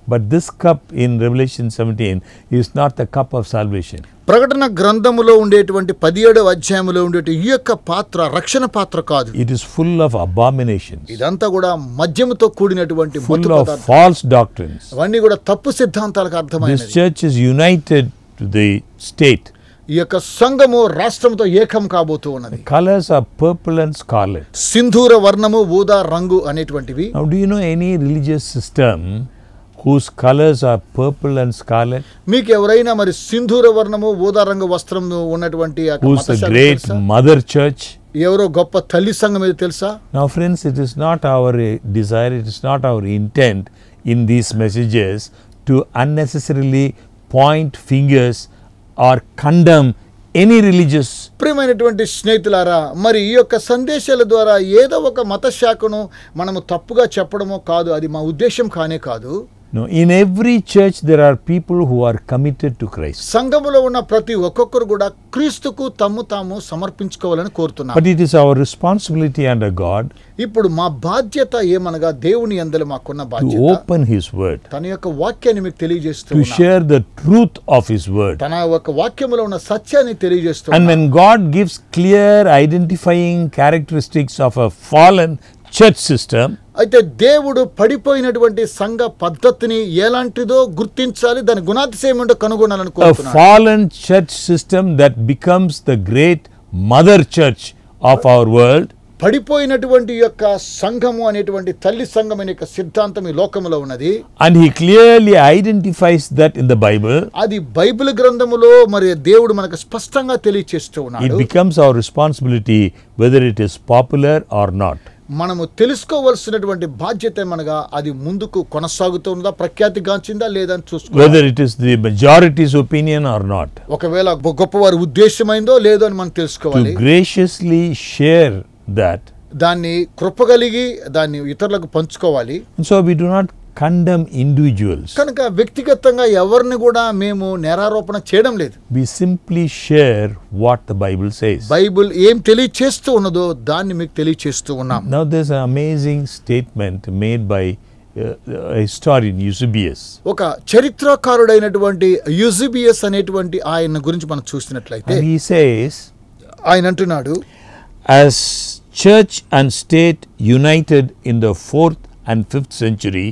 but this cup in Revelation 17 is not the cup of salvation. ప్రకటన గ్రంథములో ఉండేటువంటి 17వ అధ్యాయములో ఉండేటి ఈ యొక్క పాత్ర రక్షణ పాత్ర కాదు. It is full of abominations, ఇదంతా కూడా మద్యముతో కూడినటువంటి full మత్తు of పదార్థం. false doctrines. అవన్నీ కూడా తప్పు సిద్ధాంతాలకు This అర్థమైనది. church is united to the state. ఈ యొక్క సంఘము రాష్ట్రంతో ఏకం కాబోతూ ఉన్నది. Colors are purple and scarlet. సింధూర వర్ణము ఊదా రంగు అనేటువంటివి. Now, do you know any religious system whose colors are purple and scarlet? మీకు ఎవరైనా మరి సింధూర వర్ణము ఊదా రంగు వస్త్రం ఉన్నటువంటి ఆ Who's మత the శాఖ great తెలుసా? mother church? ఎవరో గొప్ప తల్లి సంఘం ఏదో తెలుసా? Now, friends, it is not our desire, it is not our intent in these messages to unnecessarily point fingers or condemn any religious. ప్రియమైనటువంటి స్నేహితులారా, మరి ఈ యొక్క సందేశాల ద్వారా ఏదో ఒక మత శాఖను మనము తప్పుగా చెప్పడమో కాదు, అది మా ఉద్దేశం కానే కాదు. No, in every church there are people who are committed to Christ. సంఘములో ఉన్న ప్రతి ఒక్కొక్కరు కూడా క్రీస్తుకు తాము సమర్పించుకోవాలని కోరుతున్నారు. But it is our responsibility under God ఇప్పుడు మా బాధ్యత ఏమనగా దేవుని యందలి మాకున్న to బాధ్యత open His word, తన యొక్క వాక్యాన్ని మీకు తెలియజేస్తూ to ఉన్నాడు. share the truth of His word. తన యొక్క వాక్యములో ఉన్న సత్యాన్ని తెలియజేస్తూ And ఉన్నాడు. when God gives clear identifying characteristics of a fallen church system, అయితే దేవుడు పడిపోయినటువంటి సంఘ పద్ధతిని ఎలాంటిదో గుర్తించాలి, దాని గుణాతిశయం ఏంటో కనుగొనాలని a కోరుతున్నాడు. fallen church system that becomes the great mother church of our world, పడిపోయినటువంటి యొక్క సంఘము అనేటువంటి తల్లి సంఘం అనే యొక్క సిద్ధాంతం ఈ లోకములో ఉన్నది. and He clearly identifies that in the Bible. అది బైబిల్ గ్రంథములో మరి దేవుడు మనకు స్పష్టంగా తెలియచేస్తూ It ఉన్నాడు. becomes our responsibility whether it is popular or not. మనము తెలుసుకోవలసినటువంటి బాధ్యత ఏమనగా అది ముందుకు కొనసాగుతుందా, ప్రఖ్యాతి గాంచిందా లేదా అని చూసుకోవాలి. Whether it is the majority's opinion or not. ఒకవేళ గొప్పవారి ఉద్దేశమైందో లేదో అని మనం To తెలుసుకోవాలి. graciously share that. దాన్ని కృపగలిగి దాన్ని ఇతరులకు పంచుకోవాలి. And so we do not condemn individuals. కనుక వ్యక్తిగతంగా ఎవరిని కూడా మేము నేరారోపణ చేయడం లేదు. We simply share what the Bible says. Bible ఏం తెలియచేస్తూ ఉన్నదో దాన్ని మీకు తెలియచేస్తూ ఉన్నాం. Now there's an amazing statement made by a historian Eusebius. ఒక చరిత్రకారుడైనటువంటి యూజిబియస్ అనేటువంటి ఆయన గురించి మనం చూసినట్లయితే And he says, ఆయన అంటున్నాడు, as church and state united in the 4th and 5th century,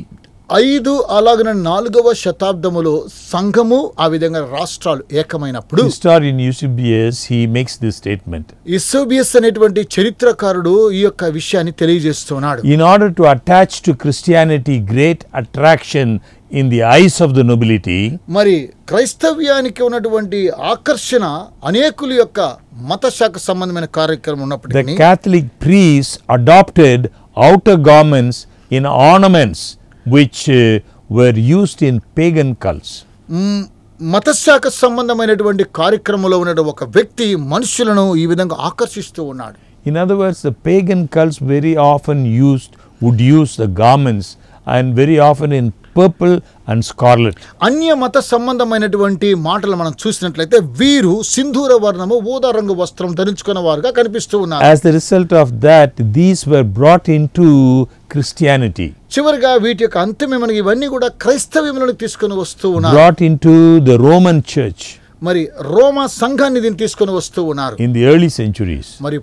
5 అలాగన 4వ శతాబ్దములో సంఘము ఆ విధంగా రాష్ట్రాలు ఏకమైనప్పుడు historian Eusebius, he makes this statement. యూజిబియస్ అనేటువంటి చరిత్రకారుడు ఈ యొక్క విషయాన్ని తెలియజేస్తున్నాడు. In order to attach to Christianity great attraction in the eyes of the nobility, మరి క్రైస్తవ్యానికి ఉన్నటువంటి ఆకర్షణ అనేకుల యొక్క మత శాఖ సంబంధమైన కార్యక్రమం the ఉన్నప్పటికీ Catholic priests adopted outer garments in ornaments which were used in pagan cults. మత శాఖ సంబంధమైనటువంటి కార్యక్రమంలో ఉన్న ఒక వ్యక్తి మనుషులను ఈ విధంగా ఆకర్షిస్తూ ఉన్నాడు. In other words, the pagan cults very often would use the garments, and very often in purple and scarlet. అన్య మత సంబంధమైనటువంటి మాటలు మనం చూసినట్లయితే వీరు సింధూర వర్ణము ఊదా రంగు వస్త్రం ధరించుకున్న వారుగా కనిపిస్తూ ఉన్నారు. As the result of that, these were brought into Christianity. చివరిగా వీటి యొక్క అంతిమేమనగా ఇవన్నీ కూడా క్రైస్తవ్యంలోకి తీసుకొని వస్తూ ఉన్నారు. Brought into the Roman church మరి రోమా సంఘాన్ని దీన్ని తీసుకొని వస్తూ ఉన్నారు. in the early centuries. మరి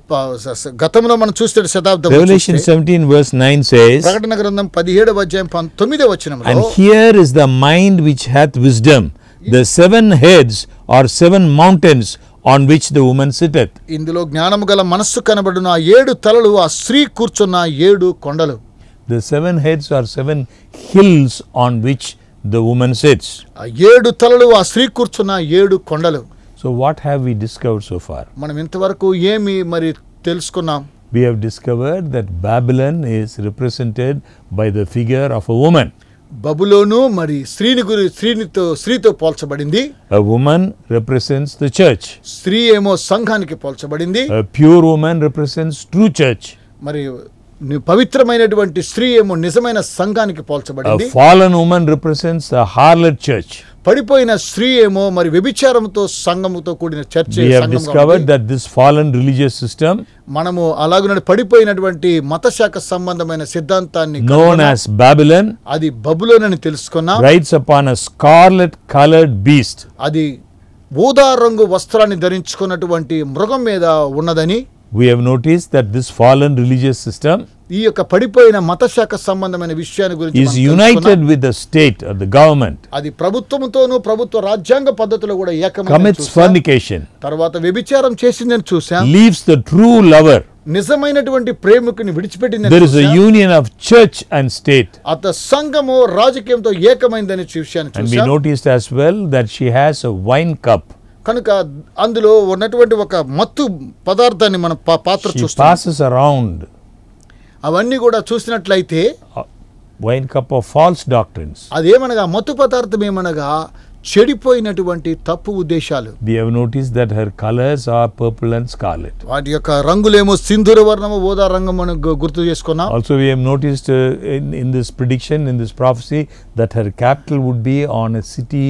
గతంలో మనం చూస్తే శతాబ్దం Revelation 17 verse 9 says, ప్రకటన గ్రంథం 17వ అధ్యాయం 19వ వచనంలో, and here is the mind which hath wisdom, the 7 heads or 7 mountains on which the woman sitteth. ఇందులో జ్ఞానము గల మనస్సు కనబడును, ఆ 7 తలలు, ఆ స్త్రీ కూర్చున్న 7 కొండలు. The 7 heads are 7 hills on which the woman sits. ఆ 7 తలలు, ఆ స్త్రీ కూర్చున్న 7 కొండలు. So what have we discovered so far? మనం ఇంతవరకు ఏమి మరి తెలుసుకున్నాం? We have discovered that Babylon is represented by the figure of a woman. బబులోను మరి స్త్రీతో పోల్చబడింది. A woman represents the church. స్త్రీ ఏమో సంఘానికి పోల్చబడింది. A pure woman represents true church. మరి పవిత్రమైనటువంటి స్త్రీ ఏమో నిజమైన సంఘానికి పోల్చబడింది. A fallen woman represents the harlot church. పడిపోయిన స్త్రీ ఏమో మరి వ్యభిచారంతో సంఘముతో కూడిన చర్చ. We have discovered that this fallen religious system, మనము అలాగున పడిపోయినటువంటి మత శాఖ సంబంధమైన సిద్ధాంతాన్ని known as Babylon, అది బబులోన్ అని తెలుసుకున్నాం. rides upon a scarlet colored beast. అది ఊదా రంగు వస్త్రాన్ని ధరించుకున్నటువంటి మృగం మీద ఉన్నదని. We have noticed that this fallen religious system ఈ యొక్క పడిపోయిన మత శాఖ సంబంధమైన విషయాన్ని గురించి is united with the state or the government, అది ప్రభుత్వంతోనూ ప్రభుత్వ రాజ్యాంగ పద్ధతిలో కూడా commits fornication, తర్వాత వ్యభిచారం చేసిందని చూసాం. leaves the true lover. నిజమైనటువంటి ప్రేమికుని విడిచిపెట్టిందని There is a చూసాం. union of church and state. అత సంఘము రాజకీయంతో ఏకమైందని విషయాన్ని And we చూసాం. noticed as well that she has a wine cup. కనుక అందులో ఉన్నటువంటి ఒక మత్తు పదార్థాన్ని మనం పాత్ర She చూస్తాం. passes around అవన్నీ కూడా చూసినట్లయితే a wine cup of false doctrines. అదేమనగా మత్తు పదార్థం ఏమనగా చెడిపోయినటువంటి తప్పు ఉద్దేశాలు. We have noticed that her colors are purple and scarlet. వాటి యొక్క రంగులేమో సింధూర వర్ణము ఊదా రంగం అని గుర్తు చేసుకున్నాం. Also we have noticed in this prediction, in this prophecy, that her capital would be on a city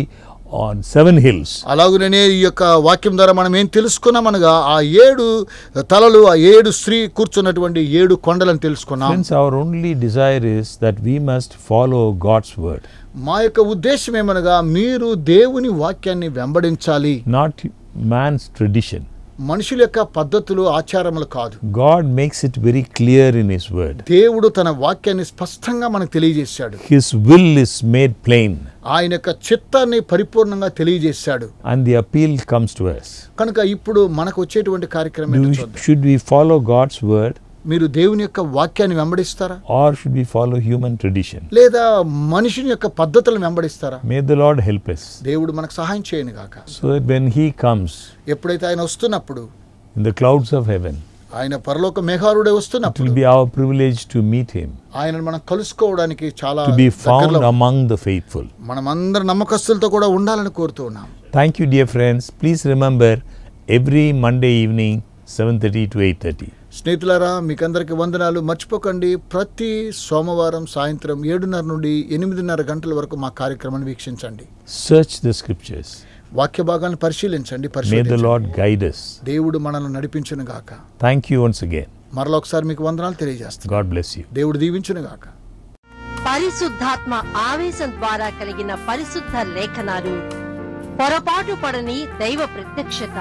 on 7 hills. అలాగునే ఈ యొక్క వాక్యం ద్వారా మనం ఏం తెలుసుకున్నామనగా ఆ 7 తలలు, ఆ 7 స్త్రీ కూర్చున్నటువంటి 7 కొండలను తెలుసుకున్నాం. Friends, our only desire is that we must follow God's word. మా యొక్క ఉద్దేశం ఏమనగా మీరు దేవుని వాక్యాన్ని వెంబడించాలి, not man's tradition. మనుషుల యొక్క పద్ధతులు ఆచారములు కాదు. God makes it very clear in his word. దేవుడు తన వాక్యాన్ని స్పష్టంగా మనకు తెలియజేశాడు. His will is made plain. ఆయన యొక్క చిత్తాన్ని పరిపూర్ణంగా తెలియజేశాడు. And the appeal comes to us. కనుక ఇప్పుడు మనకు వచ్చేటువంటి కార్యక్రమం ఏంటో చూద్దాం. Should we follow God's word, మీరు దేవుని యొక్క వాక్యాన్ని వెంబడిస్తారా, or should we follow human tradition? లేదా మనుషుని యొక్క పద్ధతులను వెంబడిస్తారా? May the Lord help us. దేవుడు మనకు సహాయం చేయను గాక. So that when he comes ఎప్పుడైతే ఆయన వస్తున్నప్పుడు in the clouds of heaven, ఆయన పరలోక మేఘారుడే it వస్తున్నప్పుడు will be our privilege to meet him, ఆయనను మనం కలుసుకోవడానికి చాలా to be found దగ్గరలో among the faithful. మనం అందరు నమ్మకస్తులతో కూడా ఉండాలని కోరుతూ ఉన్నాం. Thank you, dear friends. Please remember, every Monday evening 7:30 to 8:30. స్నేహితులారా, మీకందరికి వందనాలు. మర్చిపోకండి, ప్రతి సోమవారం సాయంత్రం 7:30 నుండి 8:30 గంటల వరకు మా కార్యక్రమాన్ని వీక్షించండి. Search the scriptures. వాక్య భాగాన్ని పరిశీలించండి. May the Lord guide us. దేవుడు మనల్ని నడిపించును గాక. Thank you once again. మరలా ఒకసారి మీకు వందనాలు తెలియజేస్తాను. God bless you. దేవుడు దీవించును గాక. పరిశుద్ధాత్మ ఆవేశం ద్వారా కలిగిన పరిశుద్ధ లేఖనాలు, పొరపాటు పడని దైవ ప్రత్యక్షత,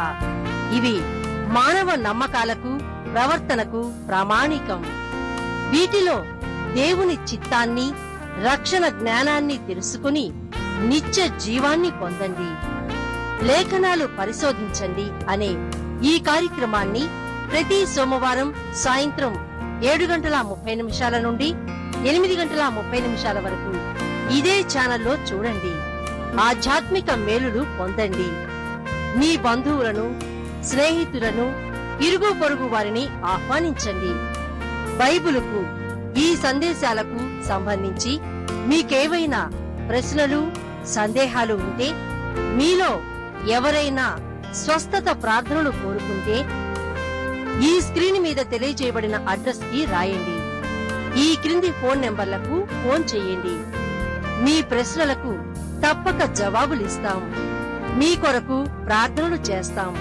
ఇవి మానవ నమ్మకాలకు, ప్రవర్తనకు ప్రామాణికం. వీటిలో దేవుని చిత్తాన్ని, రక్షణ జ్ఞానాన్ని తెలుసుకుని నిత్య జీవాన్ని పొందండి. లేఖనాలు పరిశోధించండి అనే ఈ కార్యక్రమాన్ని ప్రతి సోమవారం సాయంత్రం 7:30 నుండి 8:30 వరకు ఇదే ఛానల్లో చూడండి. ఆధ్యాత్మిక మేలులు పొందండి. మీ బంధువులను, స్నేహితులను, ఇరుగు పొరుగు వారిని ఆహ్వానించండి. బైబిలుకు, ఈ సందేశాలకు సంబంధించి మీకేవైనా ప్రశ్నలు, సందేహాలు ఉంటే, మీలో ఎవరైనా స్వస్థత ప్రార్థనలు కోరుకుంటే, ఈ స్క్రీన్ మీద తెలియజేయబడిన అడ్రస్ కి రాయండి. ఈ క్రింది ఫోన్ నెంబర్లకు ఫోన్ చేయండి. మీ ప్రశ్నలకు తప్పక జవాబులిస్తాం. మీ కొరకు ప్రార్థనలు చేస్తాం.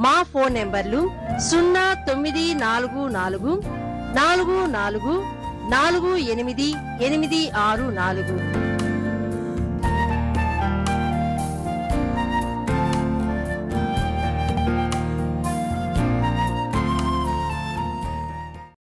మా ఫోన్ నెంబర్లు 0944 44 48 864.